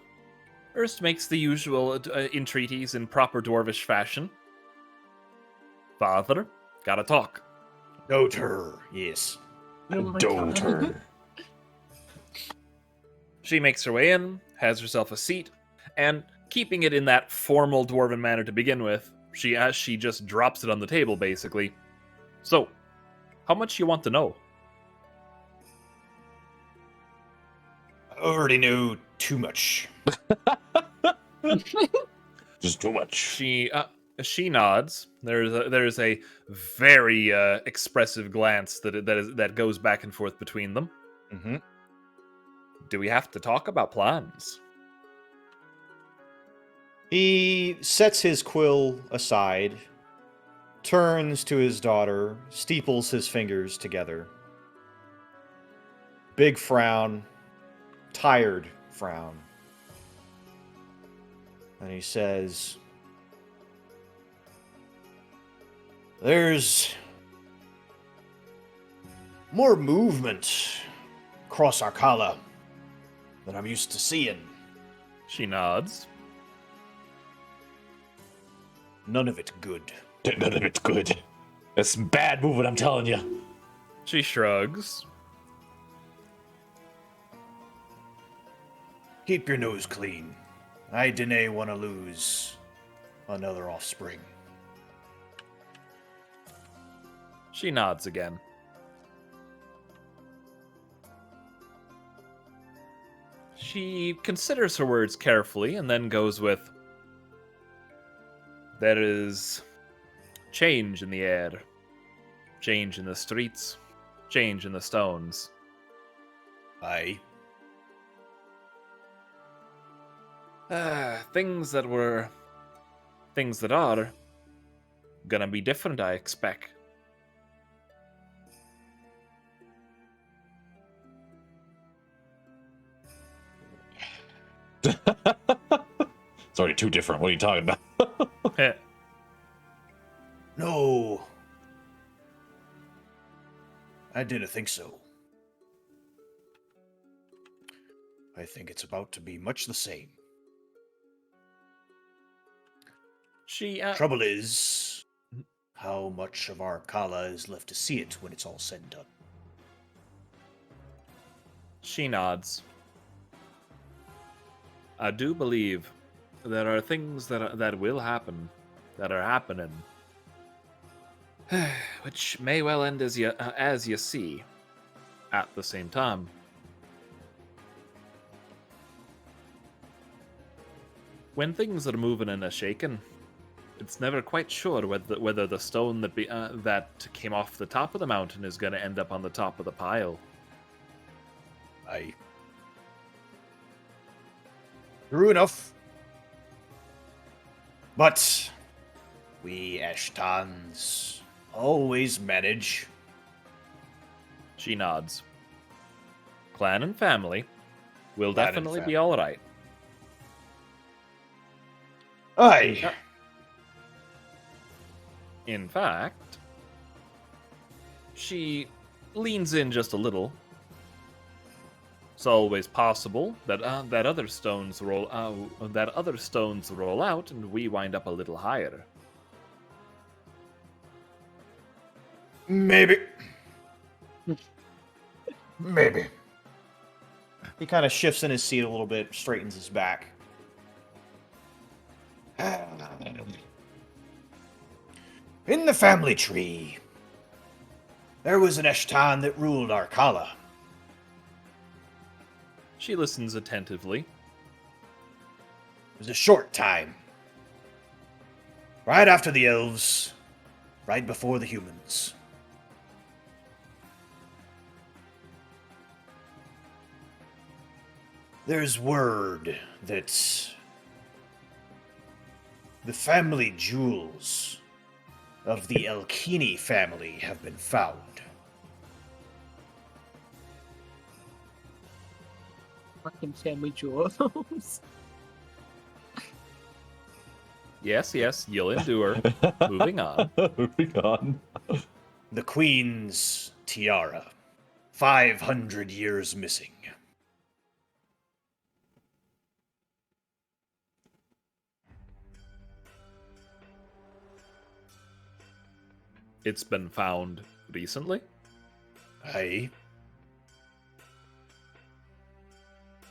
Ernst makes the usual entreaties in proper dwarvish fashion. Father, gotta talk. Daughter, yes. Oh my God. She makes her way in, has herself a seat, and keeping it in that formal dwarven manner to begin with, she just drops it on the table, basically. So, how much you want to know? I already know too much. Just too much. She nods. There's a very expressive glance that goes back and forth between them. Mm-hmm. Do we have to talk about plans? He sets his quill aside, turns to his daughter, steeples his fingers together. Big frown, tired frown. And he says, "There's more movement across Arcala than I'm used to seeing. She nods. None of it good." None of it's good. It's bad movement, I'm telling you. She shrugs. "Keep your nose clean. I dinna want to lose another offspring." She nods again. She considers her words carefully and then goes with, "There is change in the air, change in the streets, change in the stones. Aye. Things that are gonna be different, I expect." It's already too different. What are you talking about? No. I didn't think so. I think it's about to be much the same. She Trouble is, how much of our Kala is left to see it when it's all said and done? She nods. I do believe there are things that will happen, that are happening, which may well end as you see. At the same time, when things are moving and a shaking, it's never quite sure whether the stone that came off the top of the mountain is going to end up on the top of the pile. Aye. True enough. But we Ashtans always manage. She nods. Clan and family will Clan and definitely family. be all right. Aye. In fact, she leans in just a little. It's always possible that that other stones roll out, and we wind up a little higher. Maybe. Maybe. He kind of shifts in his seat a little bit, straightens his back. In the family tree, there was an Eshtan that ruled Arkala. She listens attentively. It was a short time. Right after the elves, right before the humans. There's word that the family jewels of the Elkini family have been found. Fucking family jewels. Yes, you'll endure. Moving on. Moving on. The Queen's tiara. 500 years missing. It's been found recently. Aye.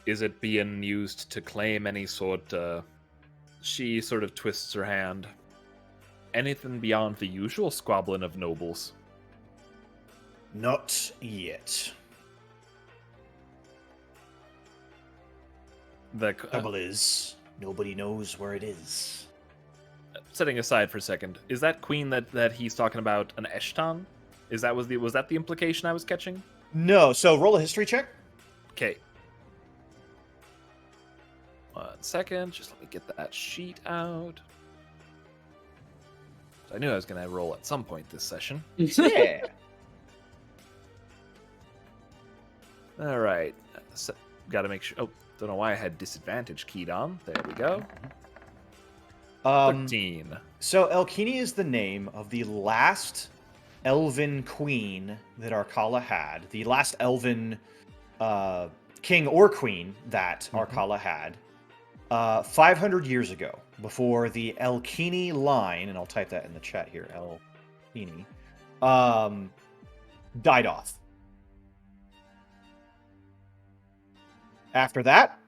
Is it being used to claim any sort? She sort of twists her hand. Anything beyond the usual squabbling of nobles? Not yet. The Trouble is, nobody knows where it is. setting aside for a second, is that queen that he's talking about an Eshtan? Was that the implication I was catching? No, so roll a history check. Okay. 1 second, just let me get that sheet out. I knew I was going to roll at some point this session. Yeah. All right. Got to make sure. Oh, don't know why I had disadvantage keyed on. There we go. 13. So Elkini is the name of the last elven queen that Arkala had. The last elven king or queen that Arkala had 500 years ago, before the Elkini line, and I'll type that in the chat here, Elkini, died off. After that,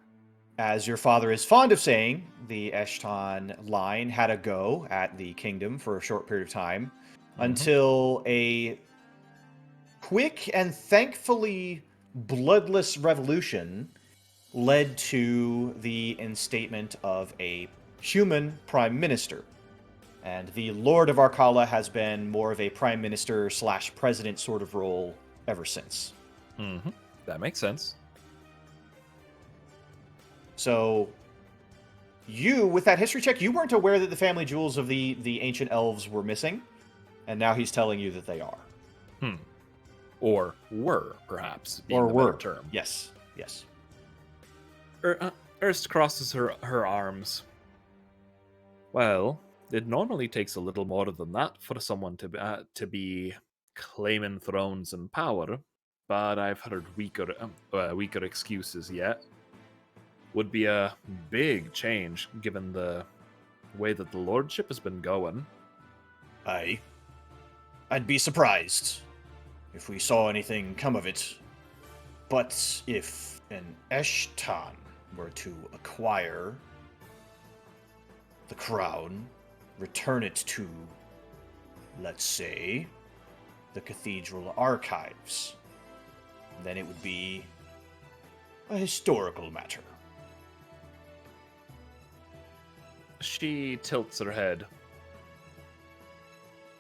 as your father is fond of saying, the Eshtan line had a go at the kingdom for a short period of time, until a quick and thankfully bloodless revolution led to the instatement of a human prime minister. And the Lord of Arkala has been more of a prime minister / president sort of role ever since. That makes sense. So, you, with that history check, you weren't aware that the family jewels of the ancient elves were missing, and now he's telling you that they are. Or were, perhaps, being Or the were. better term. Yes, yes. Erst crosses her arms. Well, it normally takes a little more than that for someone to be claiming thrones and power, but I've heard weaker excuses yet. Would be a big change given the way that the lordship has been going. I'd be surprised if we saw anything come of it. But if an Eshtan were to acquire the crown, return it to, let's say, the cathedral archives, then it would be a historical matter. She tilts her head.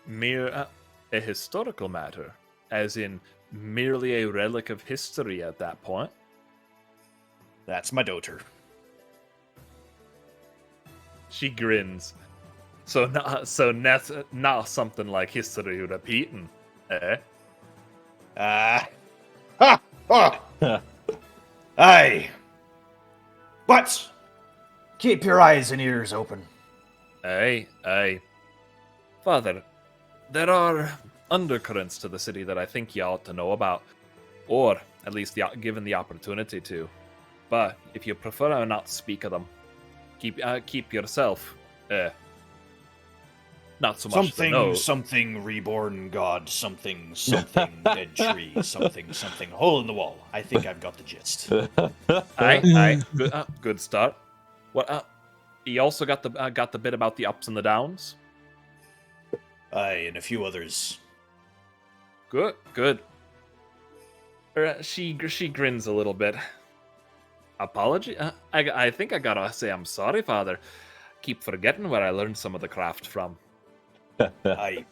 Mere a historical matter, as in merely a relic of history at that point. That's my daughter. She grins. So not something like history repeating, eh? Ha! Oh! Aye. But keep your eyes and ears open. Aye. Father, there are undercurrents to the city that I think you ought to know about, or at least given the opportunity to. But if you prefer I not speak of them, keep yourself, not so much to know. Something reborn god, something dead tree, something hole in the wall. I think I've got the gist. Aye, good start. What? You also got the bit about the ups and the downs. Aye, and a few others. Good. She grins a little bit. Apology? I think I gotta say I'm sorry, Father. Keep forgetting where I learned some of the craft from. Aye.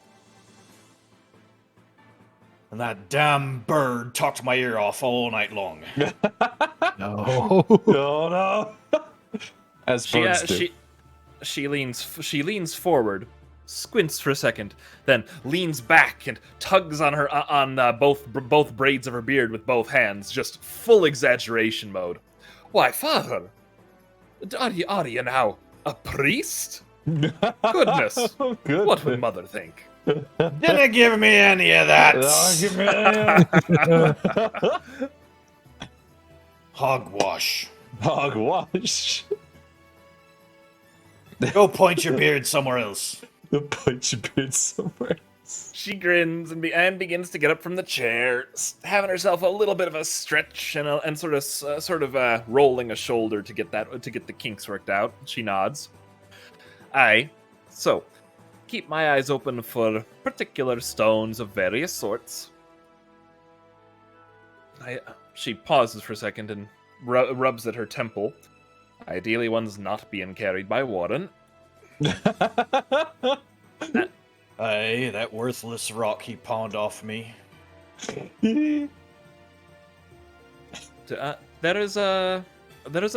And that damn bird talked my ear off all night long. No. No. As birds do. She leans forward, squints for a second, then leans back and tugs on her both braids of her beard with both hands, just full exaggeration mode. Why, Father, are you now a priest? Goodness, Good. what would Mother think? Didn't give me any of that. Hogwash. Hogwash. Go point your beard somewhere else. Point your beard somewhere. She grins and begins to get up from the chair, having herself a little bit of a stretch and sort of rolling a shoulder to get the kinks worked out. She nods. Aye. So, keep my eyes open for particular stones of various sorts. She pauses for a second and rubs at her temple. Ideally, one's not being carried by Warren. Aye, that worthless rock he pawned off me. There is an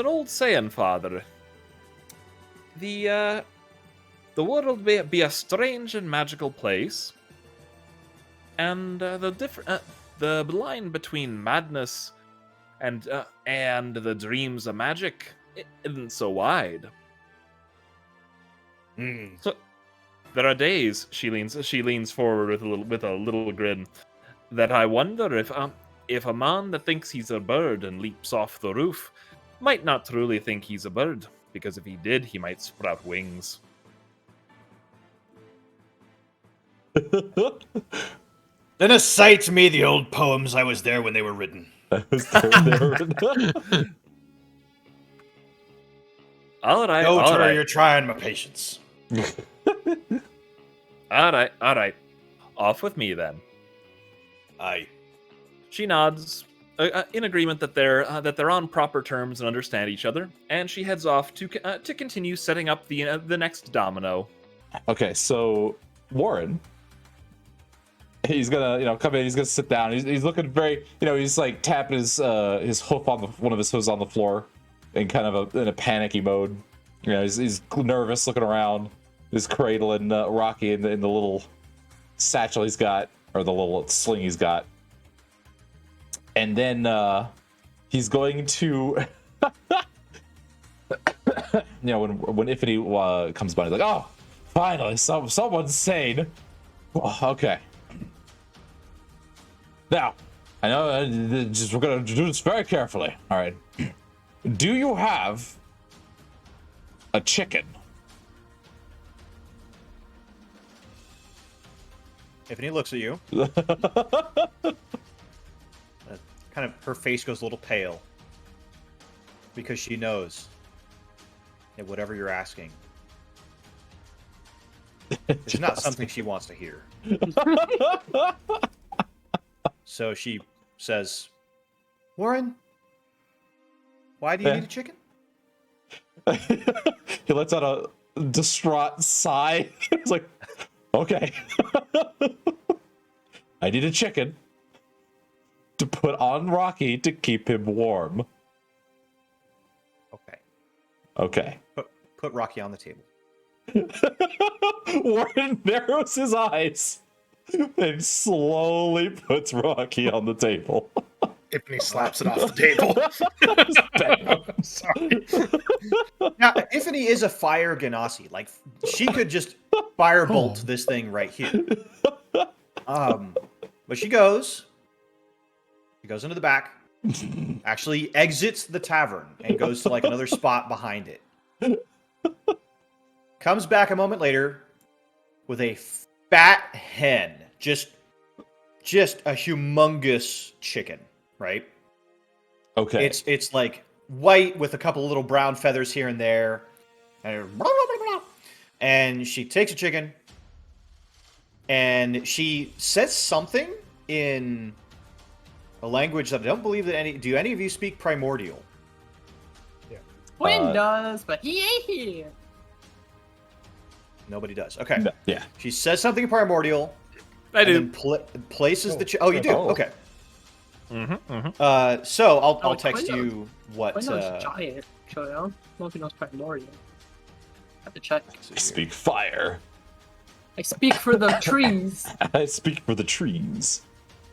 old saying, Father. The world be a strange and magical place, and the line between madness and the dreams of magic isn't so wide. So there are days, she leans forward with a little grin, that I wonder if a man that thinks he's a bird and leaps off the roof might not truly think he's a bird, because if he did, he might sprout wings. Then cite me the old poems. I was there when they were written. All No, right. you're trying my patience. All right. Off with me then. Aye. She nods, in agreement that they're on proper terms and understand each other, and she heads off to continue setting up the next domino. Okay, so Warren, he's gonna come in. He's gonna sit down. He's looking very he's like tapping his hoof on one of his hooves on the floor, in kind of in a panicky mode. He's nervous, looking around. His cradle and Rocky in the little satchel he's got, or the little sling he's got. And then he's going to, when Ifany comes by, he's like, "Oh, finally, someone's sane." Oh, okay. Now, I know we're gonna do this very carefully. All right. Do you have a chicken? Tiffany looks at you. Kind of, her face goes a little pale. Because she knows that whatever you're asking is not something she wants to hear. So she says, "Warren, why do you need a chicken?" He lets out distraught sigh. It's like, okay. I need a chicken to put on Rocky to keep him warm. Okay. Okay. Put Rocky on the table. Warren narrows his eyes and slowly puts Rocky on the table. Tiffany slaps it off the table. Bam. Sorry. Now, Tiffany is a fire Ganassi. Like, she could just firebolt this thing right here. But she goes into the back, actually exits the tavern, and goes to like another spot behind it. Comes back a moment later with a fat hen, just a humongous chicken, right? Okay. It's like white with a couple little brown feathers here and there, and she takes a chicken, and she says something in a language that I don't believe that any. Do any of you speak Primordial? Quinn does, but he ain't here. Nobody does. Okay. No, yeah. She says something in Primordial. I do. And then places the chicken. Oh, you do. Oh. Okay. Mm-hmm. So I'll Oh, text Quinn you what. Quinn knows giant, so I don't know if he knows Primordial. Have to check. I speak fire. I speak for the trees. I speak for the trees.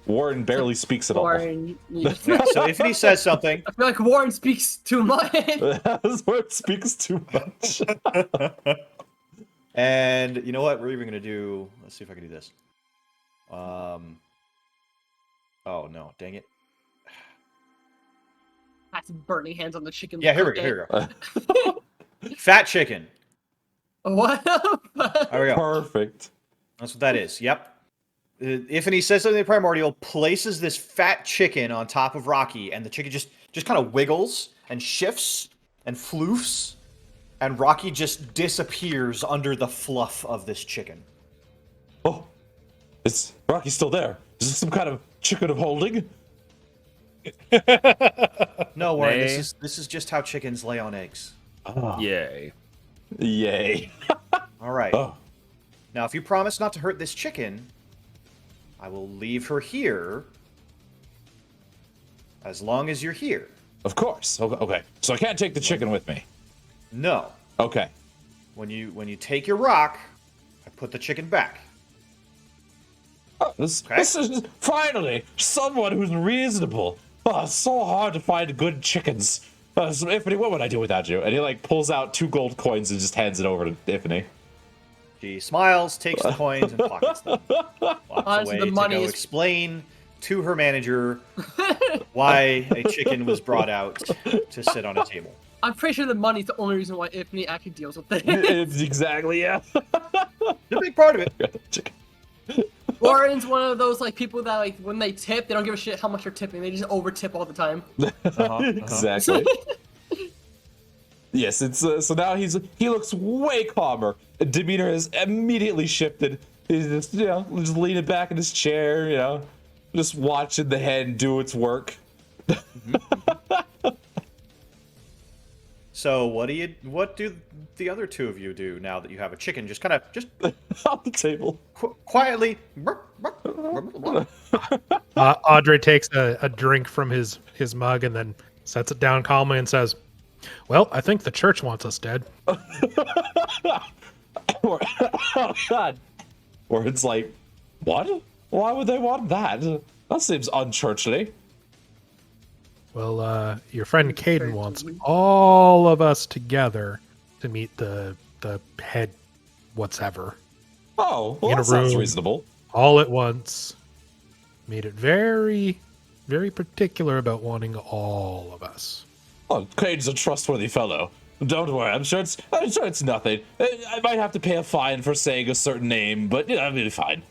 Warren barely speaks at all. Warren, Yeah, so if he says something, I feel like Warren speaks too much. Warren speaks too much. and you know what? We're even gonna do. Let's see if I can do this. Oh no! Dang it! That's burning hands on the chicken. Yeah, here we go. Here we go. Fat chicken. What? There we go. Perfect. That's what that is. Yep. Ifany says something in Primordial, places this fat chicken on top of Rocky, and the chicken just kind of wiggles and shifts and floofs, and Rocky just disappears under the fluff of this chicken. Oh, is Rocky still there? Is this some kind of chicken of holding? No, Warren, Nay. this is just how chickens lay on eggs. Oh, Yay. yay. All right. Oh, Now, if you promise not to hurt this chicken, I will leave her here as long as you're here. of course. Okay. So I can't take the chicken with me. No. Okay. When you take your rock, I put the chicken back. Oh, this Okay. is finally someone who's reasonable. Oh, it's so hard to find good chickens. So Ifany, what would I do without you? And he like pulls out 2 gold coins and just hands it over to Ifany. She smiles, takes the coins, and pockets them. Walks Honestly, away the money to go is- explain to her manager why a chicken was brought out to sit on a table. I'm pretty sure the money's the only reason why Ifney actually deals with it. It's exactly, yeah. It's a big part of it. Chicken. Warren's one of those like people that like when they tip, they don't give a shit how much they're tipping. They just over tip all the time. Exactly. Yes, it's so now he looks way calmer. Demeanor has immediately shifted. He's just just leaning back in his chair, just watching the hen do its work. So what do the other two of you do now that you have a chicken? Just kind of On the table. quietly. Audrey takes a drink from his mug and then sets it down calmly and says, "Well, I think the church wants us dead." Oh God. Or it's like, what? Why would they want that? That seems unchurchly. Well, your friend Caden wants all of us together to meet the head whatever Oh, well, In a that sounds room. reasonable. all at once. Made it very, very particular about wanting all of us. Oh, Cade's a trustworthy fellow. Don't worry, I'm sure it's nothing. I might have to pay a fine for saying a certain name, but I'll be fine.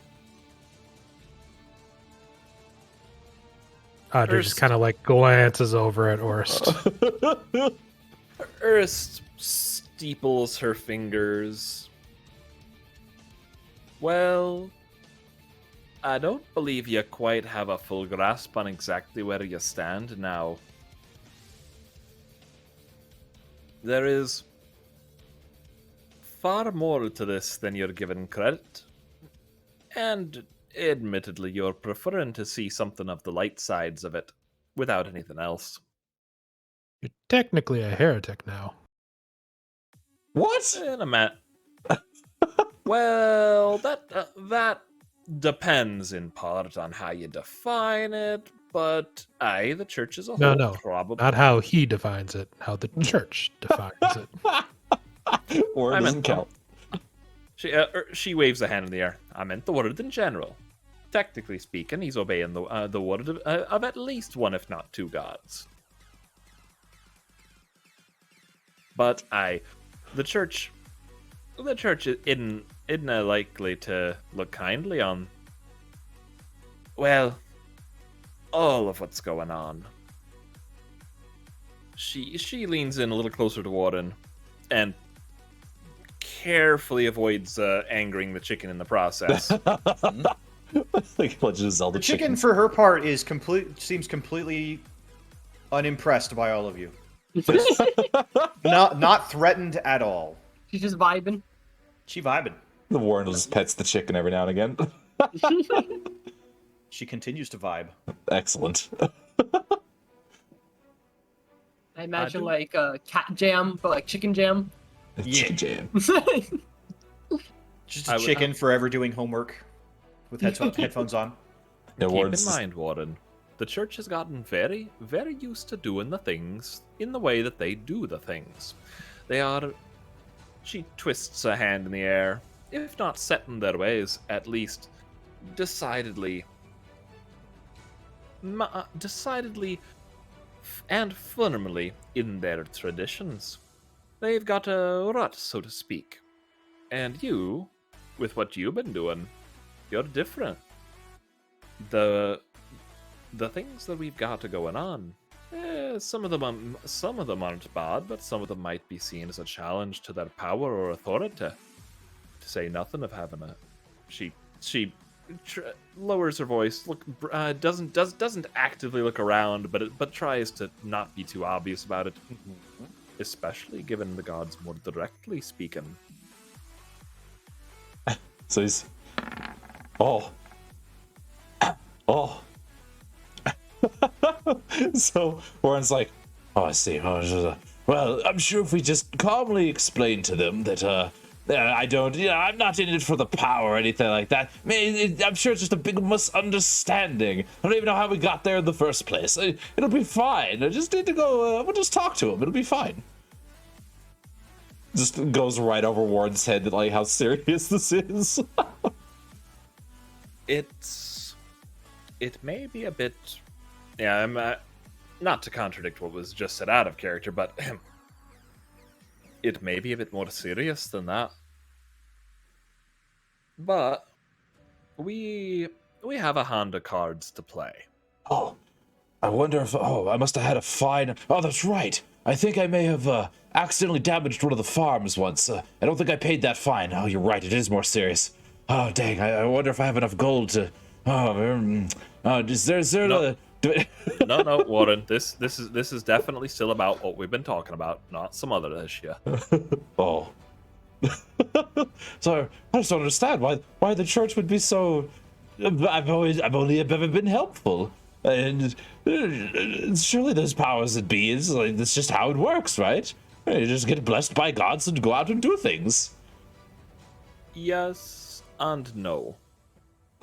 Audrey just kind of like glances over at Orst. Ernst steeples her fingers. Well, I don't believe you quite have a full grasp on exactly where you stand now. There is far more to this than you're given credit. And admittedly, you're preferring to see something of the light sides of it without anything else. You're technically a heretic now. What? In a well, that depends in part on how you define it, but the church as a whole No, probably. not how he defines it, how the church defines it. Or it doesn't count. She waves a hand in the air. I meant the word in general. Technically speaking, he's obeying the word of at least one, if not two gods. But the church isn't likely to look kindly on, well, all of what's going on. She leans in a little closer to Warren and carefully avoids angering the chicken in the process. Like Legend of Zelda The chicken, for her part, seems completely unimpressed by all of you. Not threatened at all. She's just vibing. She vibing. The Warren just pets the chicken every now and again. She continues to vibe. Excellent. I imagine like cat jam, but like chicken jam. Chicken jam. Just a chicken forever doing homework with headphones on. Yeah, Keep in mind, Warren, the church has gotten very, very used to doing the things in the way that they do the things. They are... She twists a hand in the air. If not set in their ways, at least decidedly and firmly in their traditions. They've got a rut, so to speak. And you, with what you've been doing, you're different. The things that we've got going on, some of them aren't bad, but some of them might be seen as a challenge to their power or authority. To say nothing of having a, she lowers her voice. Doesn't actively look around, but tries to not be too obvious about it. Especially given the gods more directly speaking. So he's... Oh. So Warren's like, oh, I see. Well, I'm sure if we just calmly explain to them that, I'm not in it for the power or anything like that. I mean, I'm sure it's just a big misunderstanding. I don't even know how we got there in the first place. It'll be fine. I just need to go, we'll just talk to him. It'll be fine. Just goes right over Warren's head, like how serious this is. It may be a bit... Yeah, I'm not to contradict what was just said out of character, but it may be a bit more serious than that. But we have a hand of cards to play. Oh, I wonder if... Oh, I must have had a fine... Oh, that's right. I think I may have accidentally damaged one of the farms once. I don't think I paid that fine. Oh, you're right. It is more serious. Oh, dang. I wonder if I have enough gold to... is there no. No, Warren. This is definitely still about what we've been talking about, not some other issue. Oh. So I just don't understand why the church would be so... I've only ever been helpful. And surely those powers that be is like, that's just how it works, right? You just get blessed by gods and go out and do things. Yes and no.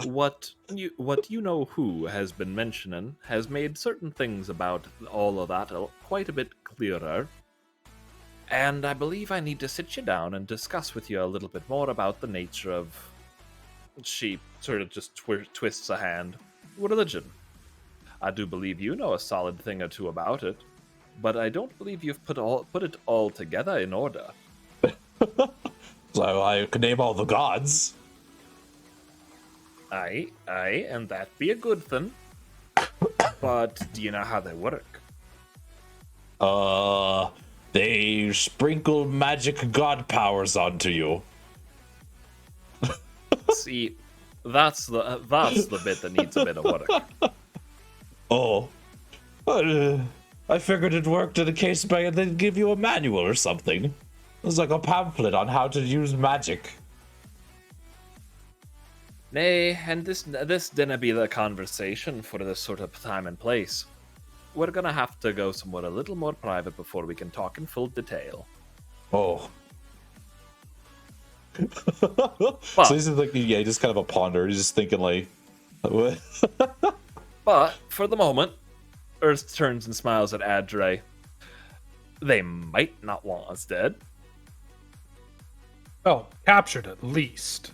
What you know who has been mentioning has made certain things about all of that quite a bit clearer. And I believe I need to sit you down and discuss with you a little bit more about the nature of... She sort of just twists a hand. Religion. I do believe you know a solid thing or two about it, but I don't believe you've put it all together in order. So I could name all the gods. Aye, and that be a good thing. But do you know how they work? They sprinkle magic god powers onto you. See, that's the bit that needs a bit of work. Oh, I figured it worked in a case by they'd give you a manual or something. It's like a pamphlet on how to use magic. Nay, and this dinna be the conversation for this sort of time and place. We're gonna have to go somewhere a little more private before we can talk in full detail. Oh. So this is like, yeah, just kind of a ponder. He's just thinking like, what? But for the moment, Earth turns and smiles at Adre. They might not want us dead. Well, captured at least.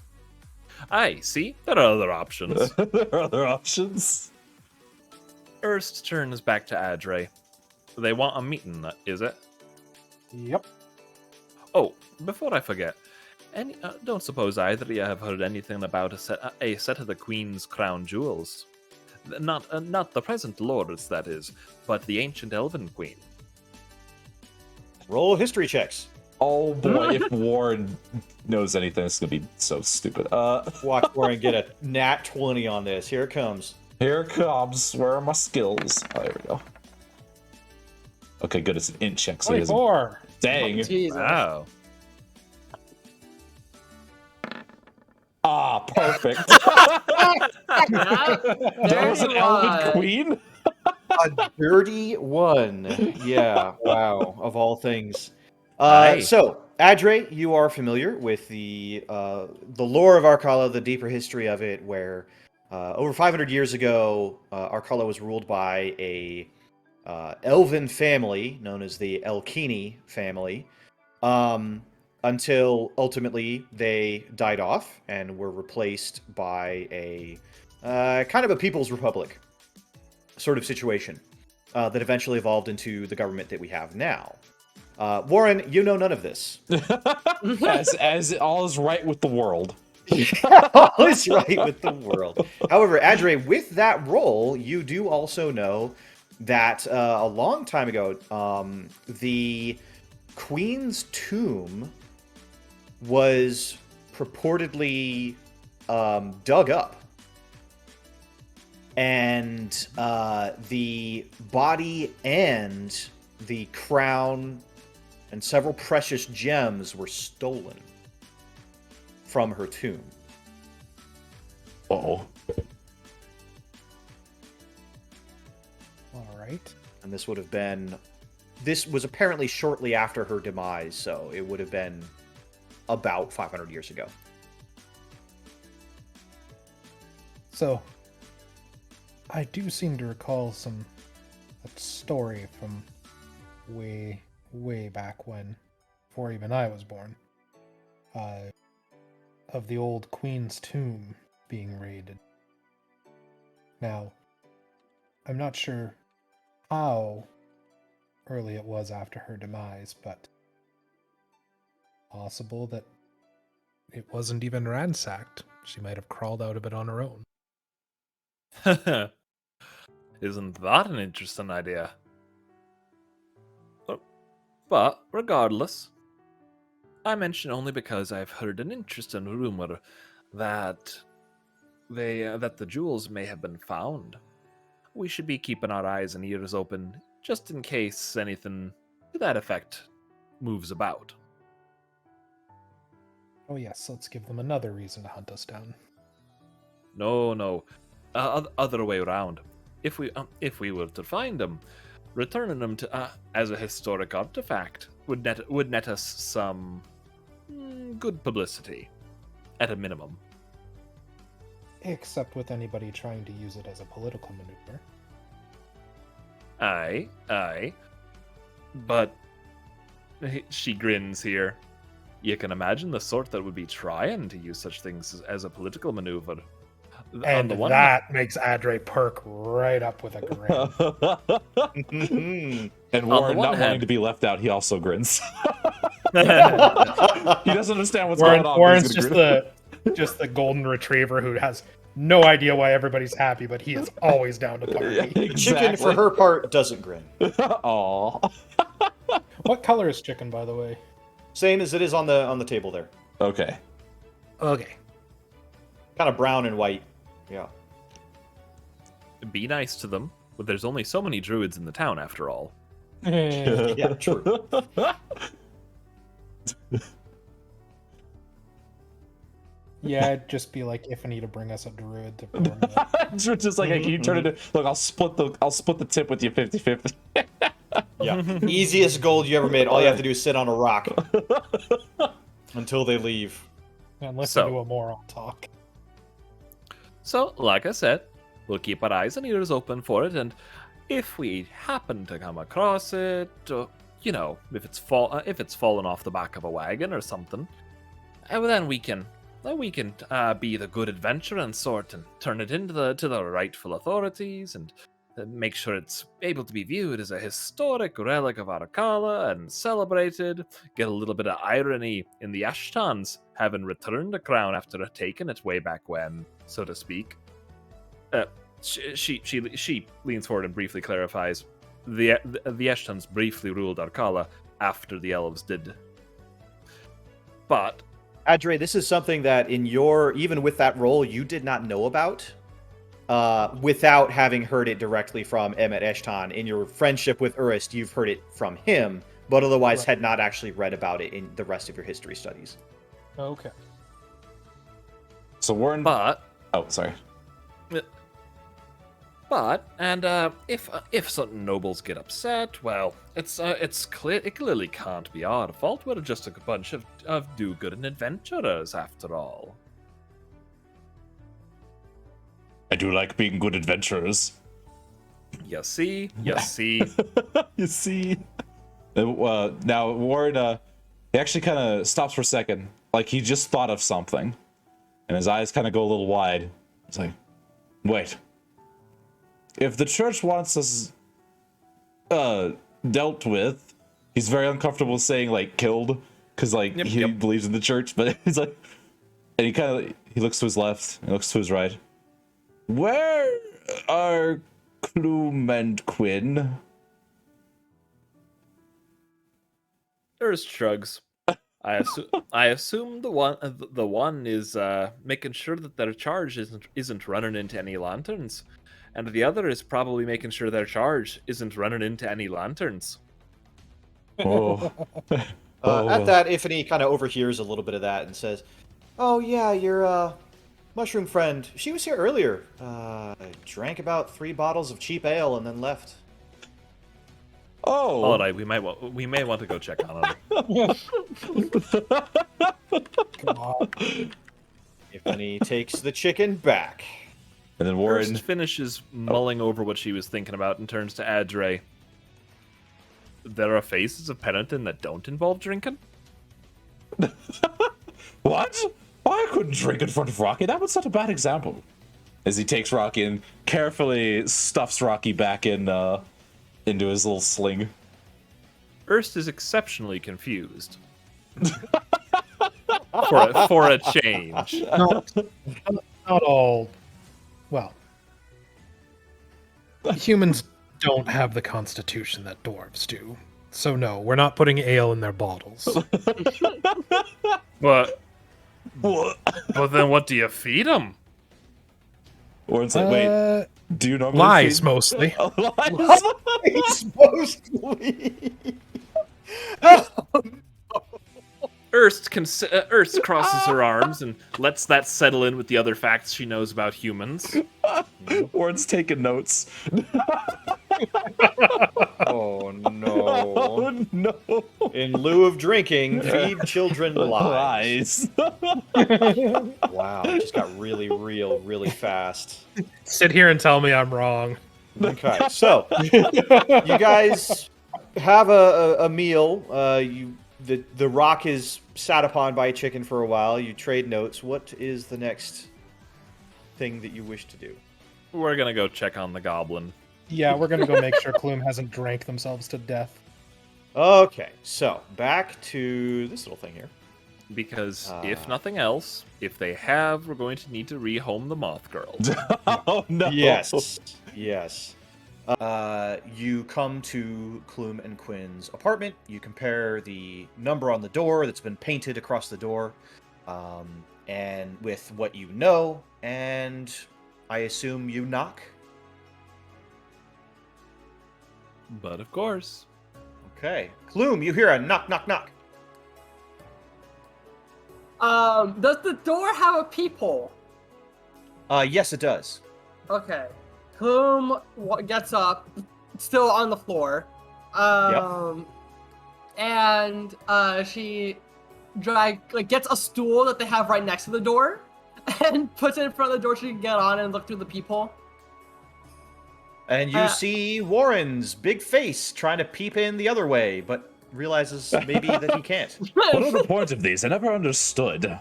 Aye, see? There are other options. There are other options. Erst turns back to Adre. They want a meeting, is it? Yep. Oh, before I forget, don't suppose either of you have heard anything about a set of the Queen's crown jewels? Not the present lords, that is, but the ancient Elven Queen. Roll history checks. Oh boy, if Warren knows anything, it's gonna be so stupid. Watch Warren get a nat 20 on this. Here it comes. Here it comes. Where are my skills? Oh, there we go. Okay, good. It's an int check, so he doesn't... 24. Dang. Jesus. Wow. Ah, perfect. There was an Elven Queen? A dirty one. Yeah, wow. Of all things. Nice. So, Adre, you are familiar with the lore of Arkala, the deeper history of it, where over 500 years ago, Arkala was ruled by a elven family known as the Elkini family, until ultimately they died off and were replaced by a kind of a people's republic sort of situation that eventually evolved into the government that we have now. Warren, you know none of this. as all is right with the world. All is right with the world. However, Adre, with that role, you do also know that a long time ago, the Queen's tomb was purportedly dug up. And the body and the crown and several precious gems were stolen from her tomb. Uh-oh. All right. And this was apparently shortly after her demise, so it would have been about 500 years ago. So, I do seem to recall a story from way back when, before even I was born, of the old Queen's tomb being raided. Now, I'm not sure how early it was after her demise, but possible that it wasn't even ransacked. She might have crawled out of it on her own. Isn't that an interesting idea? But regardless, I mention only because I've heard an interesting rumor that the jewels may have been found. We should be keeping our eyes and ears open just in case anything to that effect moves about. Oh yes, let's give them another reason to hunt us down. No, other way around. If we were to find them, returning them to as a historic artifact would net us some good publicity, at a minimum. Except with anybody trying to use it as a political maneuver. Aye. But she grins here. You can imagine the sort that would be trying to use such things as a political maneuver. And that makes Adre perk right up with a grin. And Warren, not wanting to be left out, he also grins. He doesn't understand what's Warren, going on. Warren's just the golden retriever who has no idea why everybody's happy, but he is always down to party. Exactly. Chicken, for her part, doesn't grin. Aww. What color is chicken, by the way? Same as it is on the table there. Okay. Okay. Kind of brown and white. Yeah. Be nice to them, but there's only so many druids in the town after all. Yeah, true. Yeah, it'd just be like Ifany to bring us a druid to perform that. Just like, hey, can you turn it? Look, I'll split the tip with you 50-50. Yeah. Easiest gold you ever made. All you have to do is sit on a rock until they leave. And listen to a moron talk. So, like I said, we'll keep our eyes and ears open for it, and if we happen to come across it, you know, if it's fallen off the back of a wagon or something, then we can be the good adventurer and sort and turn it into the rightful authorities and make sure it's able to be viewed as a historic relic of Arcala and celebrated. Get a little bit of irony in the Ashtons having returned the crown after taking it way back when, so to speak. She leans forward and briefly clarifies. The Ashtons briefly ruled Arcala after the elves did. But Adre, this is something that even with that role, you did not know about without having heard it directly from Emmet Eshton. In your friendship with Urist, you've heard it from him, but otherwise had not actually read about it in the rest of your history studies. Okay. So Warren... But... Oh, sorry. But, and if certain nobles get upset, well, it's clear it clearly can't be our fault. We're just a bunch of do-good adventurers, after all. I do like being good adventurers. You see, you see. You see. Now Warren, he actually kind of stops for a second, like he just thought of something, and his eyes kind of go a little wide. It's like, wait. If the church wants us dealt with, he's very uncomfortable saying like killed, because like he believes in the church, but he's like, and he looks to his left, and looks to his right. Where are Clume and Quinn? Urs shrugs. I assume the one is making sure that their charge isn't running into any lanterns. And the other is probably making sure their charge isn't running into any lanterns. Oh. At that, Ifany kind of overhears a little bit of that and says, "Oh yeah, your mushroom friend. She was here earlier. Drank about 3 bottles of cheap ale and then left." Oh. All right, we may want to go check on her. Ifany takes the chicken back. And then Warren First finishes mulling over what she was thinking about and turns to Adre. There are phases of Penitent that don't involve drinking? What? I couldn't drink in front of Rocky. That was such a bad example. As he takes Rocky and carefully stuffs Rocky back into his little sling. Urs is exceptionally confused. for a change. Not all. Well, humans don't have the constitution that dwarves do. So no, we're not putting ale in their bottles. But then what do you feed them? Or it's like, wait, do you normally lies feed... mostly. Lies? Mostly. Urs crosses her arms and lets that settle in with the other facts she knows about humans. Warren's taking notes. Oh no. Oh no. In lieu of drinking, feed children lies. Wow, it just got really real really fast. Sit here and tell me I'm wrong. Okay, so you guys have a meal. The rock is sat upon by a chicken for a while. You trade notes. What is the next thing that you wish to do? We're gonna go check on the goblin. Yeah, we're gonna go make sure Clume hasn't drank themselves to death. Okay, so back to this little thing here. Because if nothing else, if they have, we're going to need to rehome the Moth Girl. Oh no. Yes. You come to Clume and Quinn's apartment. You compare the number on the door that's been painted across the door, and with what you know, and I assume you knock. But of course. Okay, Clume, you hear a knock, knock, knock. Does the door have a peephole? Yes, it does. Okay. Plume gets up, still on the floor. And she gets a stool that they have right next to the door and puts it in front of the door so she can get on and look through the peephole. And you see Warren's big face trying to peep in the other way, but realizes maybe that he can't. What are the point of these? I never understood.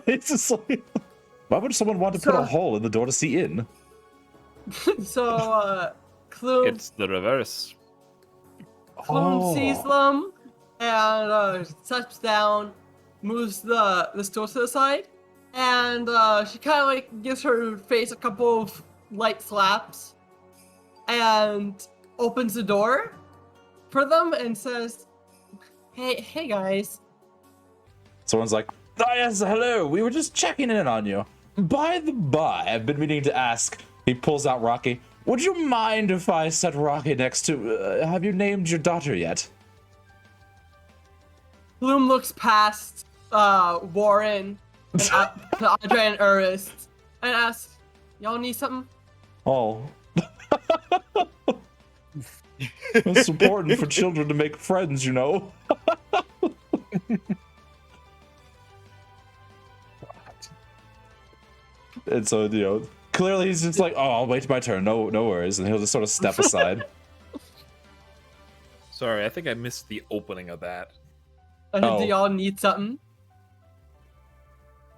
It's just like, why would someone want to put a hole in the door to see in? So, Clume... It's the reverse. Clume sees them and steps down, moves the stool to the side, and she kind of like gives her face a couple of light slaps and opens the door for them and says, hey guys. Someone's like, oh yes, hello, we were just checking in on you. By the by, I've been meaning to ask. He pulls out Rocky. Would you mind if I set Rocky next to... have you named your daughter yet? Bloom looks past Warren, and Andre and Ernest, and asks, y'all need something? Oh. It's important for children to make friends, you know. And so, you know, clearly he's just like, oh, I'll wait my turn. No worries. And he'll just sort of step aside. Sorry, I think I missed the opening of that. Do y'all need something?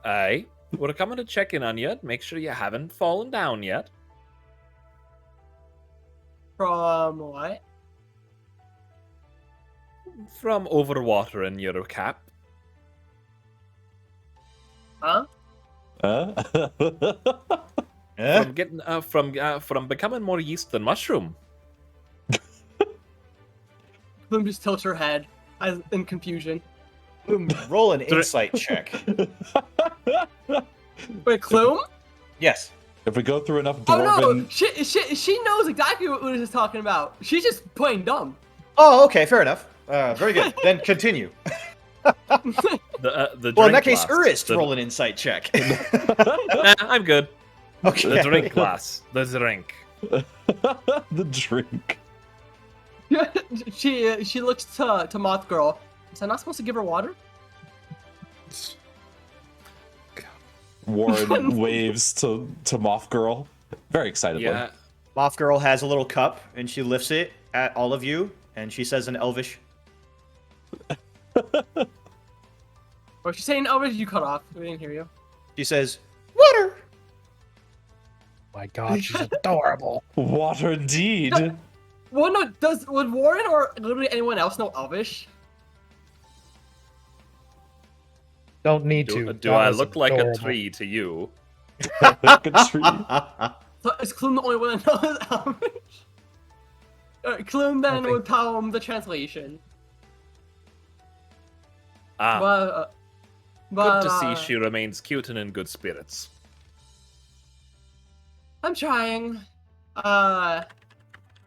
Aye. We're coming to check in on you. Make sure you haven't fallen down yet. From what? From overwatering your cap. Huh? From getting from becoming more yeast than mushroom. Bloom just tilts her head in confusion. Roll an insight check. Wait, Clume? Yes. If we go through enough dwarven... Oh no, she knows exactly what he's talking about. She's just plain dumb. Oh, okay, fair enough. Very good. Then continue. Well, in that case, Urist, roll an insight check. I'm good. Okay. The drink glass. The drink. The drink. She looks to Moth Girl. Is I not supposed to give her water? Warren waves to Moth Girl very excitedly. Yeah. Moth Girl has a little cup, and she lifts it at all of you, and she says in Elvish. What she's saying, Elvish, you cut off. We didn't hear you. She says, water! My god, she's adorable. Water indeed. Well, no, would Warren or literally anyone else know Elvish? Don't need to. Do I look like a tree to you? Like a tree. So is Clume the only one that knows Elvish? Clume then would tell him the translation. Good But to see she remains cute and in good spirits. I'm trying.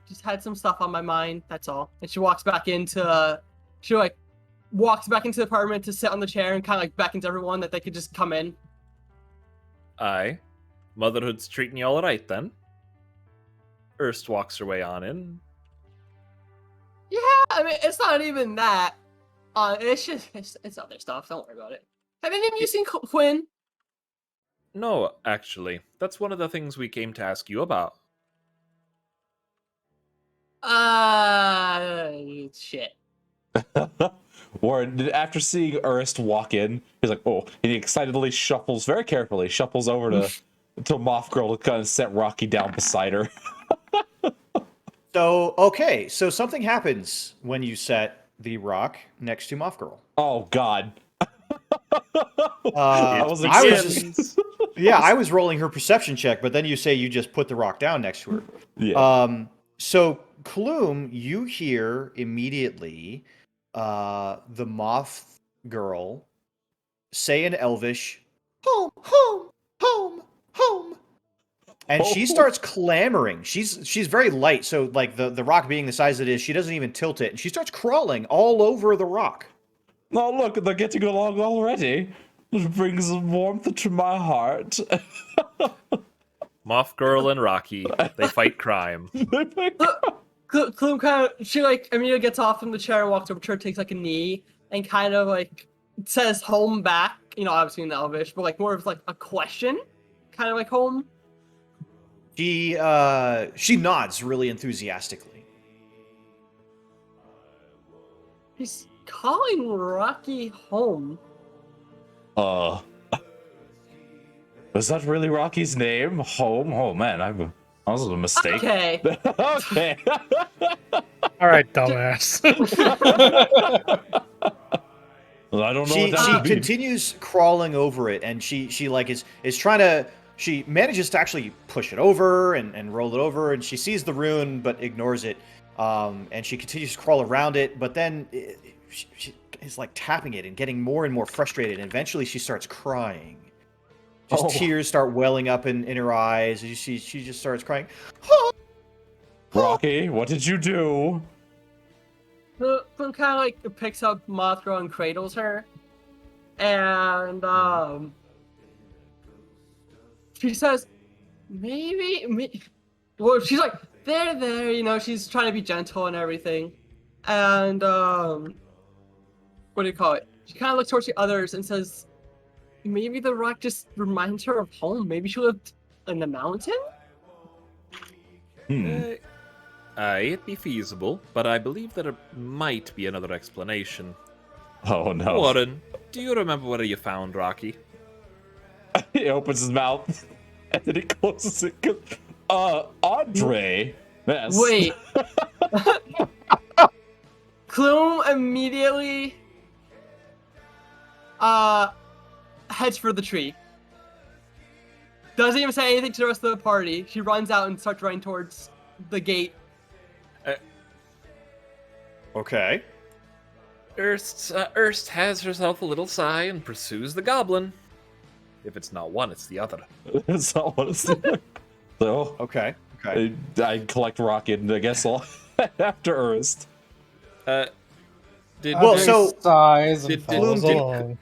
Just had some stuff on my mind, that's all. And she walks back into... walks back into the apartment to sit on the chair and kind of beckons everyone that they could just come in. Aye. Motherhood's treating you all right then. Erst walks her way on in. Yeah, I mean, it's not even that. It's just, it's other stuff. Don't worry about it. Have any of you seen Quinn? No, actually. That's one of the things we came to ask you about. Shit. Warren, after seeing Ernest walk in, he's like, oh, and he excitedly very carefully shuffles over to Moth Girl to kind of set Rocky down beside her. So something happens when you set the rock next to Moth Girl. Oh, God. I was rolling her perception check, but then you say you just put the rock down next to her. Yeah. So, Clume, you hear immediately the Moth Girl say in Elvish, home, home, home, home. And she starts clamoring. She's very light, so like the rock being the size it is, she doesn't even tilt it. And she starts crawling all over the rock. Oh, look, they're getting along already. It brings warmth to my heart. Moth Girl and Rocky, they fight crime. Clume kind of, she like immediately gets off from the chair and walks over to her, takes like a knee, and kind of like says home back, you know, obviously in the Elvish, but like more of like a question, kind of like home. She nods really enthusiastically. He's calling Rocky home. Was that really Rocky's name? Home? Oh man, that was a mistake. Okay. Okay. All right, dumbass. Well, I don't know She what that would be. continues crawling over it, and she like is trying to. She manages to actually push it over and roll it over, and she sees the rune but ignores it. And she continues to crawl around it, but then she is like tapping it and getting more and more frustrated. And eventually, she starts crying. Just tears start welling up in her eyes. And she just starts crying. Rocky, what did you do? Clume kind of like picks up Mothra and cradles her, and she says, maybe. Well, she's like, there, you know, she's trying to be gentle and everything. And, what do you call it? She kind of looks towards the others and says, maybe the rock just reminds her of home. Maybe she lived in the mountain? It'd be feasible, but I believe there might be another explanation. Oh no. Warren, do you remember where you found Rocky? He opens his mouth and then he closes it. Andre? Yes. Wait. Clume immediately heads for the tree. Doesn't even say anything to the rest of the party. She runs out and starts running towards the gate. Okay. Erst has herself a little sigh and pursues the goblin. If it's not one, it's the other. That's not what it's doing. So, Okay. I collect Rocket and I guess I'll after Ernst. Did Well, so- sighs and did- follows did- along.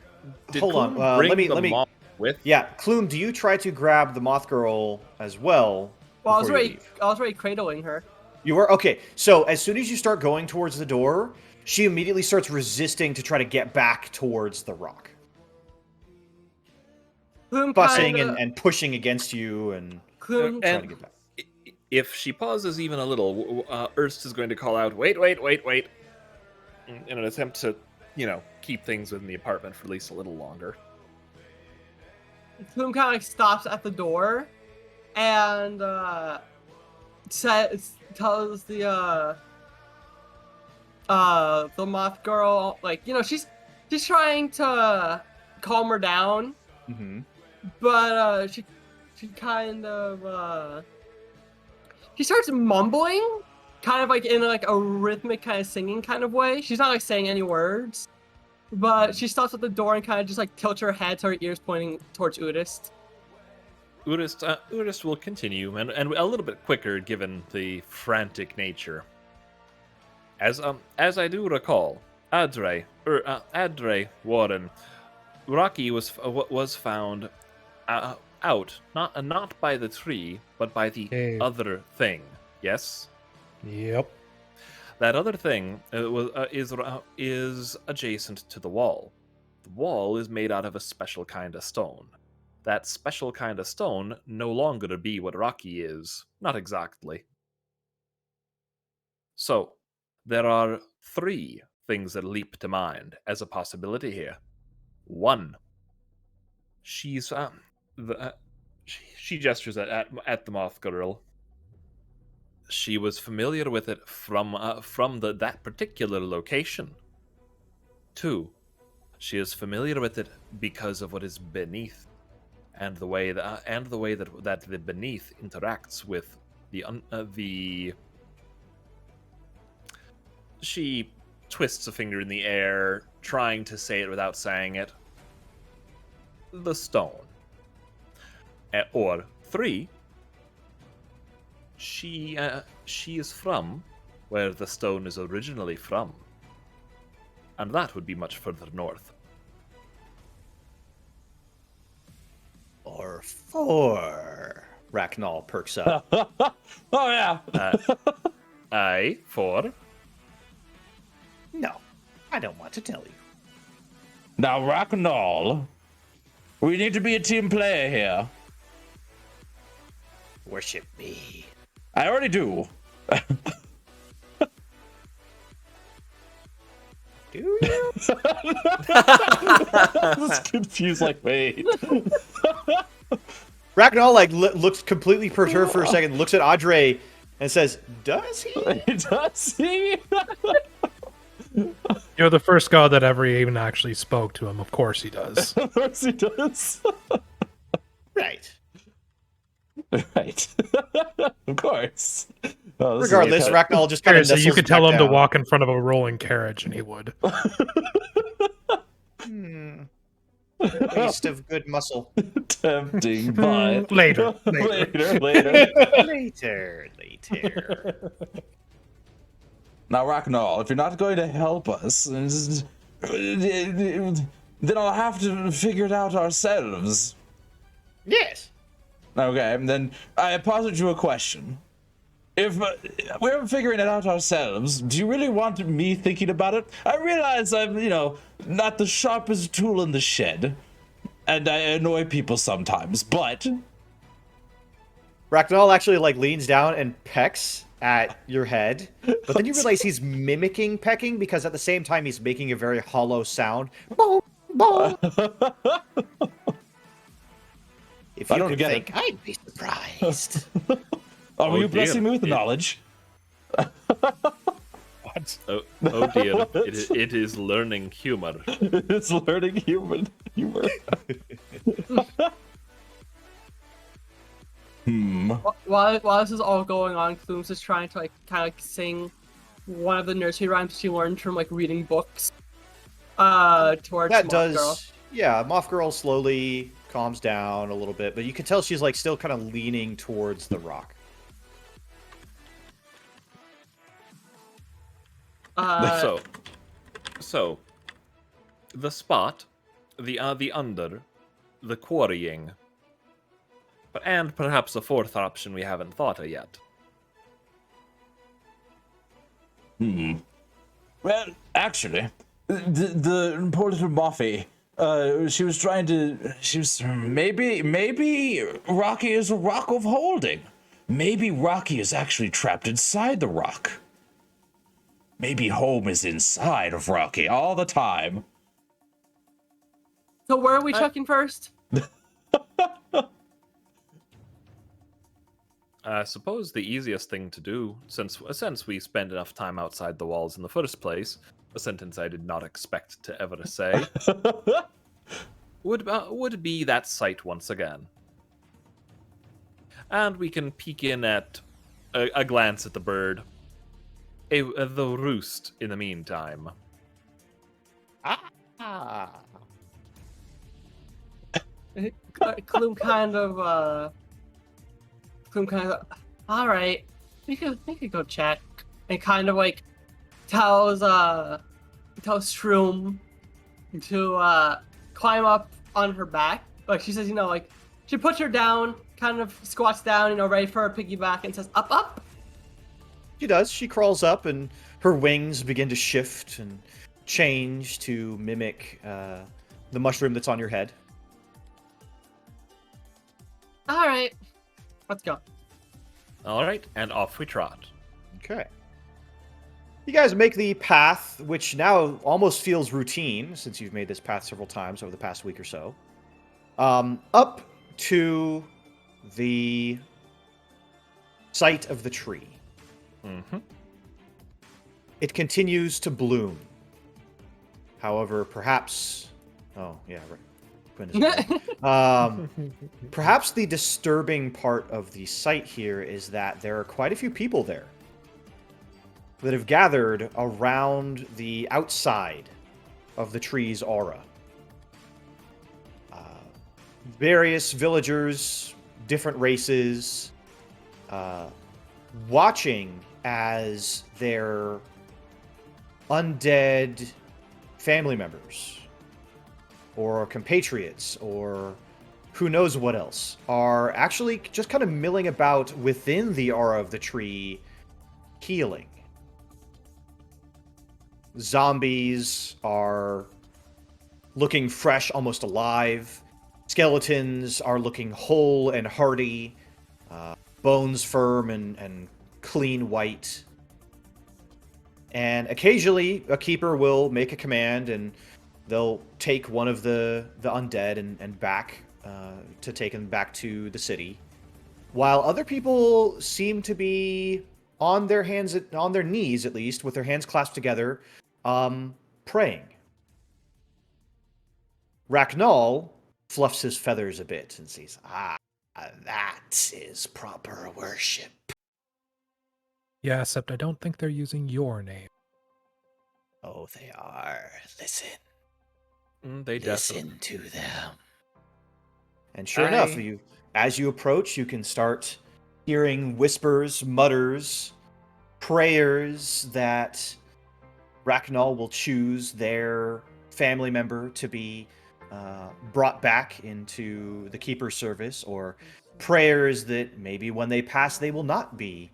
did hold on, Clume bring let me- the let me- moth with? Yeah, Clume, do you try to grab the moth girl as well? Well, I was before you already, leave? cradling her. You were? Okay, so as soon as you start going towards the door, she immediately starts resisting to try to get back towards the rock. Clume Fussing kinda, and pushing against you and Clume, trying to And get back. if she pauses even a little, Erst is going to call out, wait, in an attempt to, keep things within the apartment for at least a little longer. Clume kind of like stops at the door and tells the moth girl, like, you know, she's trying to calm her down, Mm-hmm. but she kind of she starts mumbling, kind of like in like a rhythmic kind of singing kind of way. She's not like saying any words, but she stops at the door and kind of just like tilts her head to her ears pointing towards Udist. Urist will continue, and a little bit quicker given the frantic nature. As I do recall, Adre Warren, Rocky was found out not by the tree, but by the Cave. other thing. Yes, Yep. that other thing is adjacent to the wall. The wall is made out of a special kind of stone. That special kind of stone no longer be what Rocky is. Not exactly. So, there are 3 things that leap to mind as a possibility here. 1. She's she gestures at the moth girl. She was familiar with it from that particular location. 2. She is familiar with it because of what is beneath, and the way that the beneath interacts with the. She twists a finger in the air, trying to say it without saying it. The stone. Or 3. She is from where the stone is originally from, and that would be much further north. or 4? Racknall perks up. Oh yeah. Aye, 4. No, I don't want to tell you. Now, Racknall, we need to be a team player here. Worship me. I already do. Do you? Just confused, like, wait. Racknall like looks completely perturbed for a second, looks at Audrey, and says, "Does he?" Does he? You're the first god that ever even actually spoke to him. Of course he does. Of course he does. Right. Right. Of course. Oh, Regardless, Racknall just kind of Seriously, you could tell him to walk in front of a rolling carriage, and he would. Waste of good muscle. Tempting, but Later. later. Later. Now, Racknall, if you're not going to help us, then I'll have to figure it out ourselves. Yes. Okay, then I posit you a question. If we're figuring it out ourselves, do you really want me thinking about it? I realize I'm, not the sharpest tool in the shed, and I annoy people sometimes, but... Racknall actually leans down and pecks at your head, but then you realize he's mimicking pecking because at the same time he's making a very hollow sound. Boom, boom. If you could think, I'd be surprised. Oh, were you blessing me with the knowledge? What? Oh dear. It is learning humor. It's learning humor. While this is all going on, Clum's is trying to kind of sing one of the nursery rhymes she learned from reading books. Towards That Moth does, Girl. yeah. Moth Girl slowly calms down a little bit, but you can tell she's still kind of leaning towards the rock. So, the spot, the under, the quarrying, and perhaps a fourth option we haven't thought of yet. Well, actually, the poor little Moffy, maybe Rocky is a rock of holding. Maybe Rocky is actually trapped inside the rock. Maybe home is inside of Rocky all the time. So where are we checking first? I suppose the easiest thing to do, since we spend enough time outside the walls in the first place, a sentence I did not expect to ever say, would be that site once again. And we can peek in at a glance at the bird. The roost in the meantime. Clum kind of, all right, we could go check, and kind of tells Shroom to climb up on her back. She says, she puts her down, kind of squats down, ready for a piggyback, and says, up. She does. She crawls up, and her wings begin to shift and change to mimic the mushroom that's on your head. All right, let's go. All right, and off we trot. Okay. You guys make the path, which now almost feels routine, since you've made this path several times over the past week or so, up to the site of the tree. Mm-hmm. It continues to bloom. However, perhaps... Oh, yeah, right. Perhaps the disturbing part of the site here is that there are quite a few people there that have gathered around the outside of the tree's aura. Various villagers, different races, watching as their undead family members or compatriots or who knows what else, are actually just kind of milling about within the aura of the tree, healing. Zombies are looking fresh, almost alive. Skeletons are looking whole and hearty. Bones firm and clean white. And occasionally, a keeper will make a command, and they'll take one of the undead and back to take them back to the city. While other people seem to be on their knees, at least, with their hands clasped together, praying. Ragnall fluffs his feathers a bit and says, that is proper worship. Yeah, except I don't think they're using your name. Oh, they are. Listen. They definitely. Listen to them. And sure enough, as you approach, you can start hearing whispers, mutters, prayers that Ragnall will choose their family member to be brought back into the Keeper's service, or prayers that maybe when they pass they will not be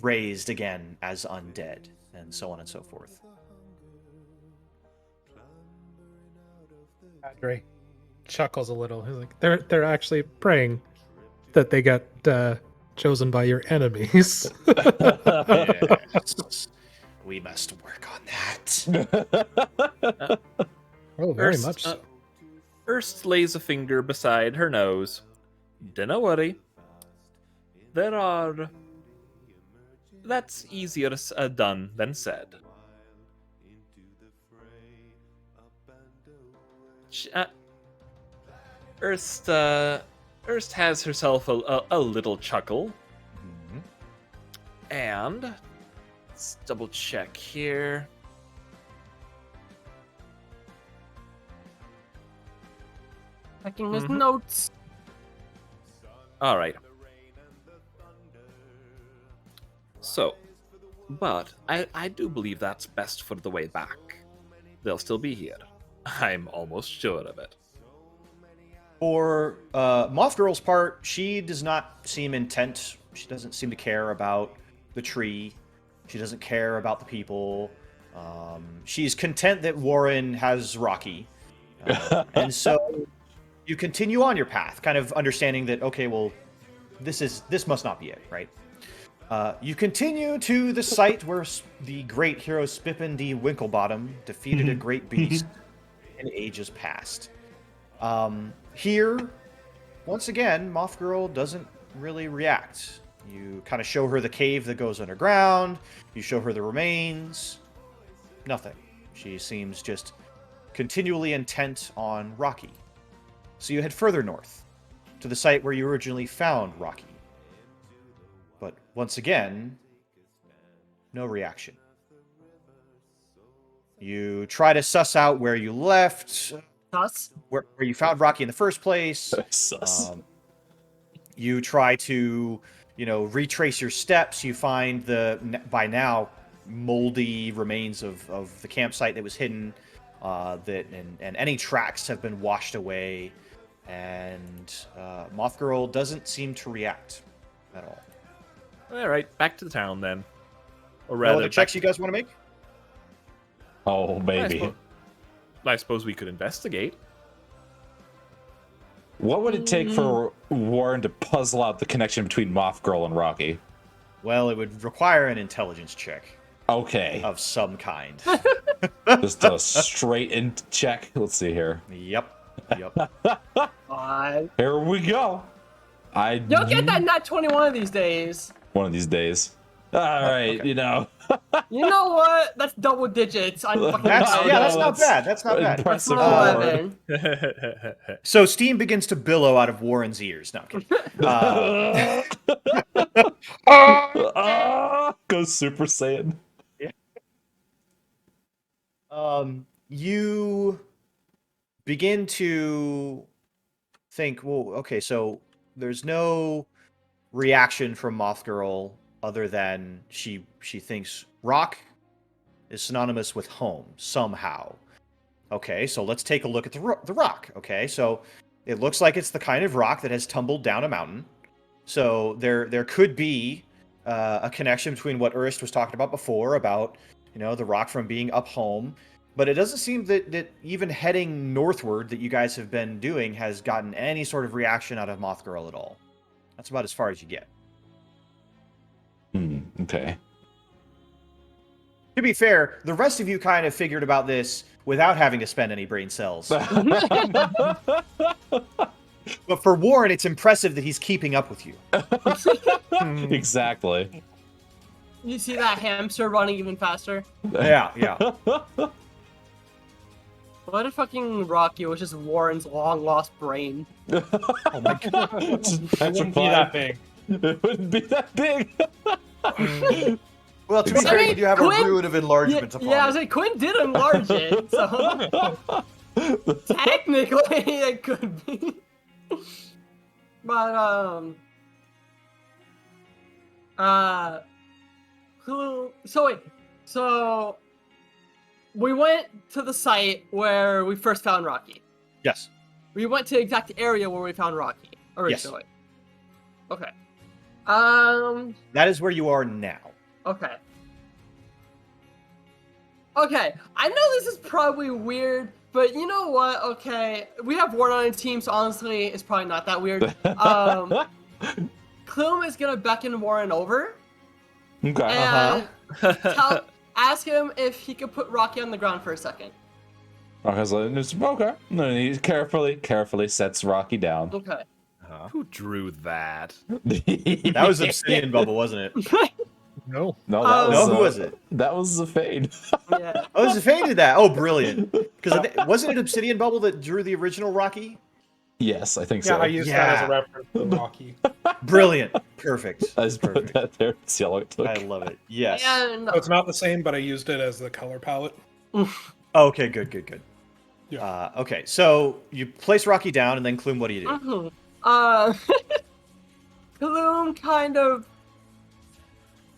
raised again as undead, and so on and so forth. Padre chuckles a little. He's like, they're actually praying that they got chosen by your enemies. Yes. We must work on that. Oh, very much so. First lays a finger beside her nose. Dinna worry. That's easier done than said. Erst has herself a little chuckle. Mm-hmm. And let's double check here. Checking his notes. All right. So, but I do believe that's best for the way back. They'll still be here. I'm almost sure of it. For Moth Girl's part, she does not seem intent. She doesn't seem to care about the tree. She doesn't care about the people. She's content that Warren has Rocky. And so you continue on your path, kind of understanding that, okay, well, this must not be it, right? You continue to the site where the great hero Spippin D. Winklebottom defeated a great beast in ages past. Here, once again, Moth Girl doesn't really react. You kind of show her the cave that goes underground. You show her the remains. Nothing. She seems just continually intent on Rocky. So you head further north, to the site where you originally found Rocky. But once again, no reaction. You try to suss out where you left, where you found Rocky in the first place. Sus. You try to, retrace your steps. You find the, by now, moldy remains of the campsite that was hidden, and any tracks have been washed away. And Moth Girl doesn't seem to react at all. All right, back to the town then. Or No rather, other checks you guys want to make? Oh, baby. I suppose we could investigate. What would it take for Warren to puzzle out the connection between Moth Girl and Rocky? Well, it would require an intelligence check Okay. of some kind. Just a straight in check. Let's see here. Yep. Here we go. You'll get that nat 20 one of these days. One of these days. All right, Okay. You know what? That's double digits. I'm fucking That's proud. not bad. That's not bad. That's impressive. an Warren. 11. So steam begins to billow out of Warren's ears. No, I'm kidding. Goes Super Saiyan. You begin to think, well, okay, so there's no reaction from Moth Girl other than she thinks rock is synonymous with home somehow. Okay, so let's take a look at the rock. Okay, so It looks like it's the kind of rock that has tumbled down a mountain. So there could be a connection between what Urist was talking about before about, the rock from being up home. But it doesn't seem that even heading northward that you guys have been doing has gotten any sort of reaction out of Moth Girl at all. That's about as far as you get. Okay. To be fair, the rest of you kind of figured about this without having to spend any brain cells. But for Warren, it's impressive that he's keeping up with you. Exactly. You see that hamster running even faster? Yeah. What if fucking Rocky was just Warren's long lost brain? Oh my god. Just It wouldn't be that big. It wouldn't be that big. Well, to be fair, you do have a ruin of enlargement upon I it. was like, Quinn did enlarge it, so technically it could be. But so we went to the site where we first found Rocky. Yes. We went to the exact area where we found Rocky originally. Yes. Okay. That is where you are now. Okay. Okay, I know this is probably weird, but you know what? Okay, we have Warren on a team, so honestly, it's probably not that weird. Clume is gonna beckon Warren over Okay. and ask him if he could put Rocky on the ground for a second. Rocky's like, okay. No, he carefully sets Rocky down. Okay. Who drew that? That was Obsidian Bubble, wasn't it? No. No, that was who was it? That was the fade. Yeah. Oh, Zafane did that. Oh, brilliant. Because wasn't it Obsidian Bubble that drew the original Rocky? Yes, I think Yeah, so. I used that as a reference to Rocky. Brilliant. Perfect. I just put Perfect. that there. See how long it took. I love it. Yes. And So it's not the same, but I used it as the color palette. Okay, good. Yeah. Okay, so you place Rocky down, and then Clume, what do you do? Clume kind of.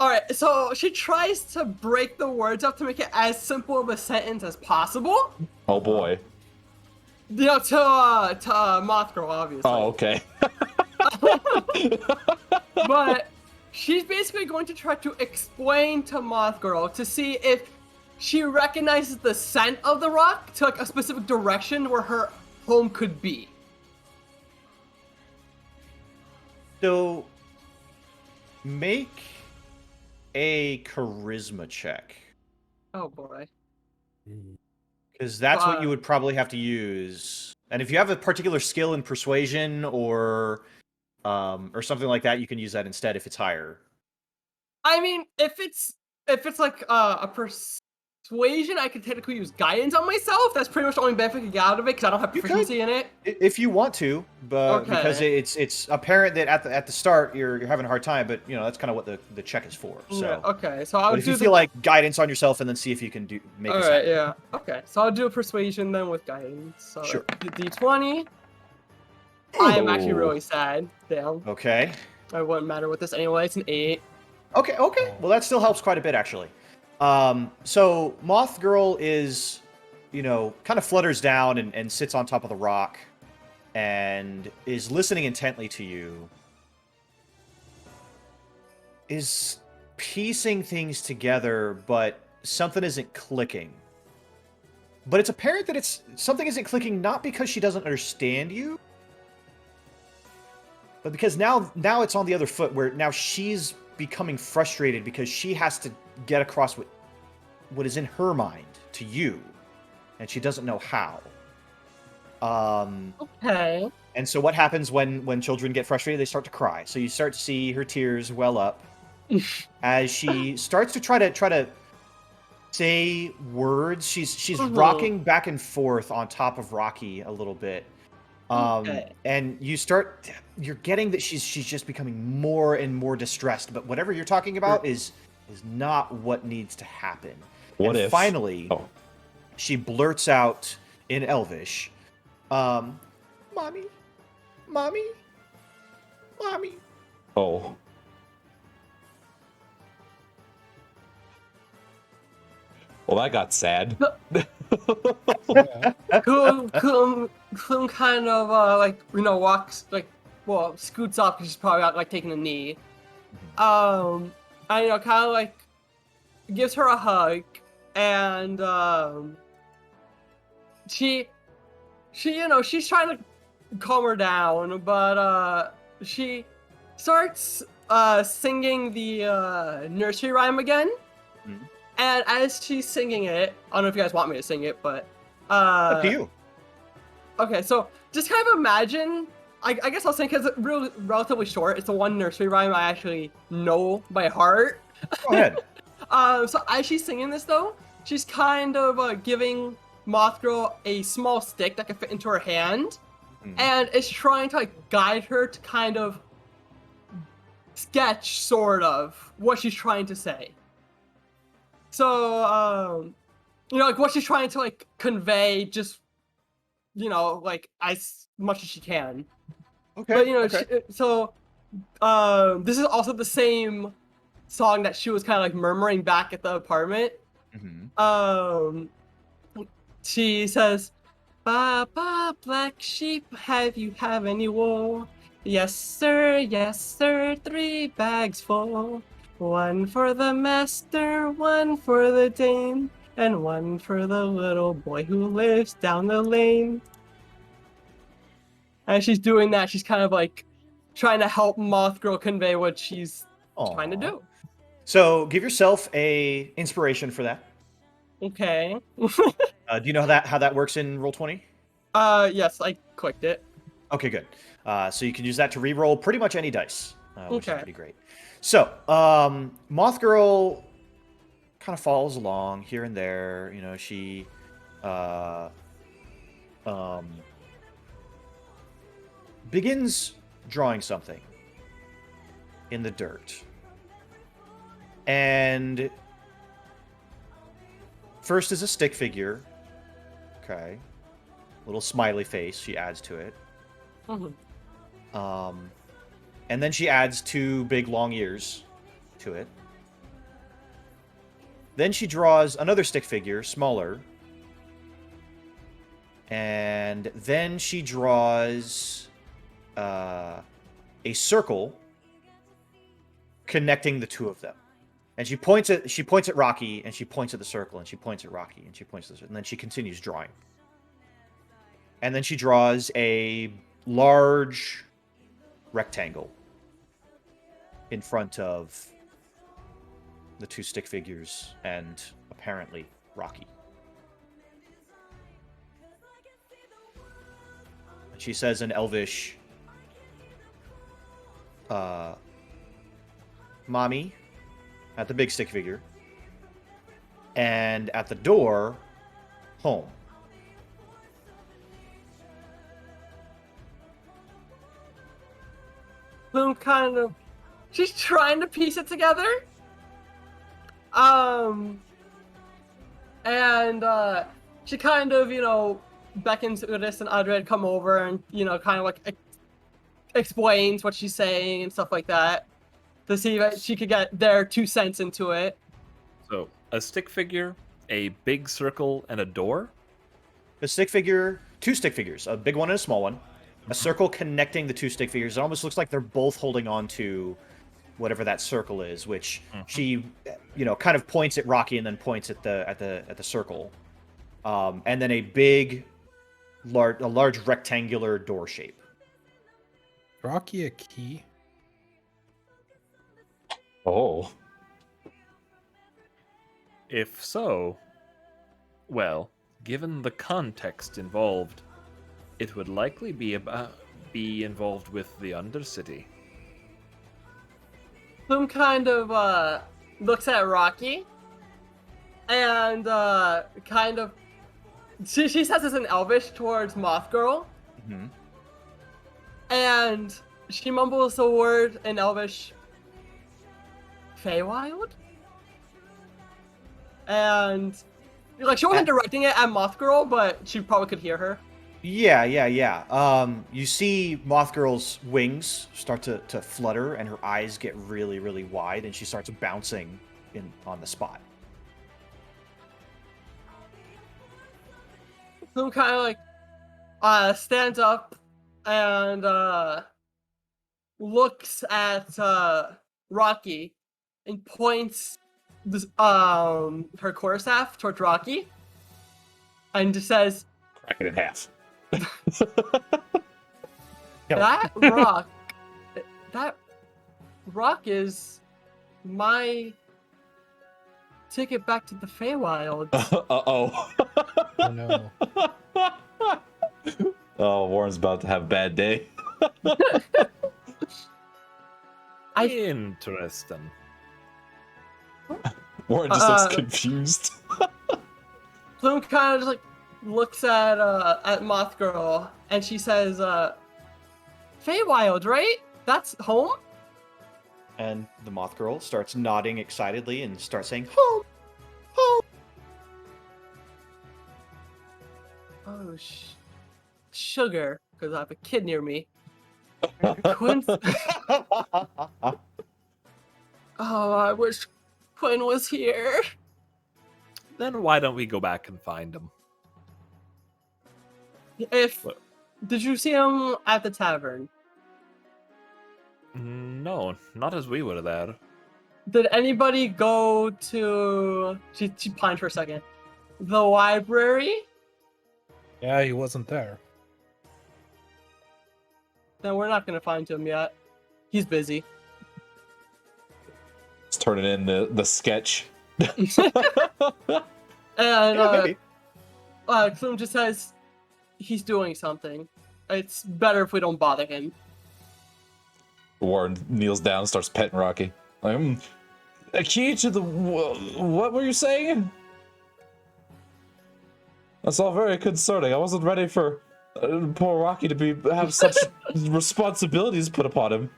Alright, so she tries to break the words up to make it as simple of a sentence as possible. Oh boy. You know, to Moth Girl, obviously. Oh, okay. But she's basically going to try to explain to Moth Girl to see if she recognizes the scent of the rock to like a specific direction where her home could be. So, make a charisma check. Oh boy. Because that's what you would probably have to use. And if you have a particular skill in persuasion or something like that, you can use that instead if it's higher. I mean, if it's like a persuasion, I could technically use guidance on myself. That's pretty much the only benefit I can get out of it because I don't have proficiency in it. If you want to, but because it's apparent that at the start you're having a hard time, but that's kind of what the check is for. So Yeah, okay, so I'll but if do you feel like guidance on yourself and then see if you can make it. Alright, yeah. Okay, so I'll do a persuasion then with guidance. So Sure. the D20. I am actually really sad. Damn. Okay. It wouldn't matter with this anyway. It's an 8. Okay. Well, that still helps quite a bit, actually. So Moth Girl is, kind of flutters down and sits on top of the rock and is listening intently to you. Is piecing things together, but something isn't clicking. But it's apparent that something isn't clicking not because she doesn't understand you, but because now it's on the other foot where now she's becoming frustrated because she has to get across what is in her mind to you, and she doesn't know how. Okay. And so what happens when children get frustrated? They start to cry. So you start to see her tears well up as she starts to try to say words. She's rocking back and forth on top of Rocky a little bit. And you're getting that she's just becoming more and more distressed, but whatever you're talking about is not what needs to happen. What if finally she blurts out in Elvish, mommy. Oh. Well, that got sad. Clume Plume kind of walks scoots up because she's probably out like taking a knee. And kind of like gives her a hug, and she's trying to calm her down, but she starts singing the nursery rhyme again. Mhm. And as she's singing it, I don't know if you guys want me to sing it, but Up to you. okay, so just kind of imagine. I guess I'll sing because it's relatively short. It's the one nursery rhyme I actually know by heart. Go ahead. So as she's singing this though, she's kind of giving Mothgirl a small stick that can fit into her hand, and is trying to like guide her to kind of sketch sort of what she's trying to say. So like what she's trying to like convey, just like as much as she can. Okay. But okay. this is also the same song that she was kind of like murmuring back at the apartment. She says, "Ba ba, black sheep, have you any wool? Yes sir, 3 bags full. 1 for the master, 1 for the dame, and 1 for the little boy who lives down the lane." As she's doing that, she's kind of like trying to help Mothgirl convey what she's trying to do. So give yourself a inspiration for that. Okay. Do you know how that works in Roll20? Yes, I clicked it. Okay, good. So you can use that to re-roll pretty much any dice, which is Okay. pretty great. So Mothgirl kind of follows along here and there. She begins drawing something in the dirt. And first is a stick figure. Okay. Little smiley face she adds to it. And then she adds 2 big long ears to it. Then she draws another stick figure, smaller. And then she draws a circle connecting the 2 of them. And she points at Rocky, and she points at the circle, and she points at Rocky, and she points at the circle, and then she continues drawing. And then she draws a large rectangle in front of the 2 stick figures and apparently Rocky. And she says in Elvish, "Mommy," at the big stick figure, and at the door, "Home." Bloom she's trying to piece it together. And she kind of, beckons Udis and Adred come over and, kind of like explains what she's saying and stuff like that to see if she could get their 2 cents into it. So, a stick figure, a big circle, and a door? The stick figure, 2 stick figures, a big one and a small one. A circle connecting the 2 stick figures. It almost looks like they're both holding on to whatever that circle is, which she, kind of points at Rocky and then points at the circle. And then a large rectangular door shape. Rocky a key? Oh. If so, well, given the context involved, it would likely be involved with the Undercity. Bloom kind of looks at Rocky and kind of she says this in Elvish towards Mothgirl. And she mumbles the word in Elvish, Feywild? And like she wasn't directing it at Mothgirl, but she probably could hear her. Yeah. You see Mothgirl's wings start to flutter, and her eyes get really, really wide, and she starts bouncing on the spot. So I'm kind of like, stands up and looks at Rocky and points this, her quarterstaff towards Rocky and just says, Crack it in half. that rock is my ticket back to the Feywild. Uh-oh. Oh no. Oh, Warren's about to have a bad day. Interesting. Warren just looks confused. Plume kind of just like looks at Moth Girl and she says, Feywild, right? That's home? And the Moth Girl starts nodding excitedly and starts saying, home! Home! Oh, sugar, because I have a kid near me. Quinn's... Oh, I wish Quinn was here. Then why don't we go back and find him? What? Did you see him at the tavern? No, not as we would have had. Did anybody go to... She paused for a second. The library? Yeah, he wasn't there. Then we're not going to find him yet. He's busy. Just turning in the sketch. And maybe. Plume just says he's doing something. It's better if we don't bother him. Warren kneels down and starts petting Rocky. Like, a key to the... What were you saying? That's all very concerning. I wasn't ready for poor Rocky to have such responsibilities put upon him.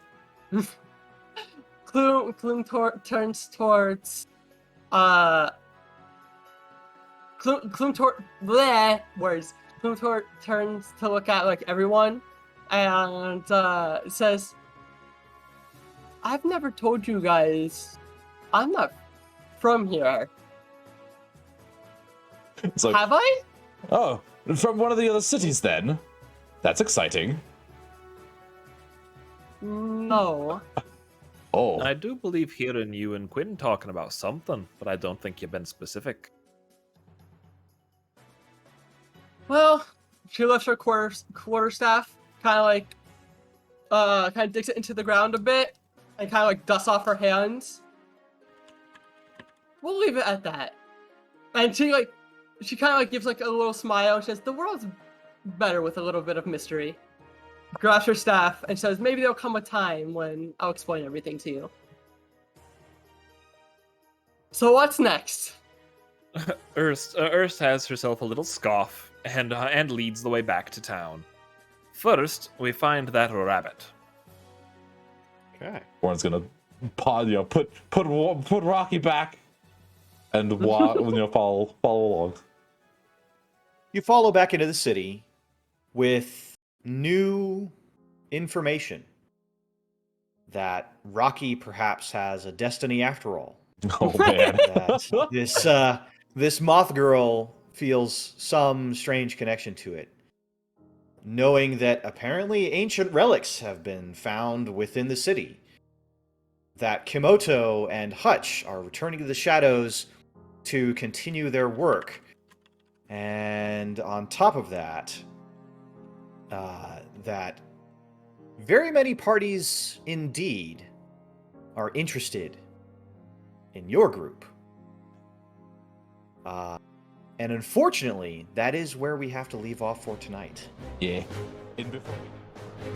Plume turns towards Plume turns to look at like everyone and says, I've never told you guys I'm not from here. It's like, Have I? oh, from one of the other cities then? That's exciting. No. Oh. I do believe hearing you and Quinn talking about something, but I don't think you've been specific. Well, she lifts her quarterstaff, kind of digs it into the ground a bit, and kind of like dusts off her hands. We'll leave it at that. And she kind of like gives like a little smile and says, "The world's better with a little bit of mystery." Grabs her staff and says, "Maybe there'll come a time when I'll explain everything to you." So what's next? Erst has herself a little scoff and leads the way back to town. First, we find that rabbit. Okay. Warren's gonna put Rocky back and follow along. You follow back into the city with new information that Rocky perhaps has a destiny after all. Oh man. That this Moth Girl feels some strange connection to it, knowing that apparently ancient relics have been found within the city, that Kimoto and Hutch are returning to the shadows to continue their work, and on top of that, that very many parties indeed are interested in your group. And unfortunately, that is where we have to leave off for tonight. Yeah. And before we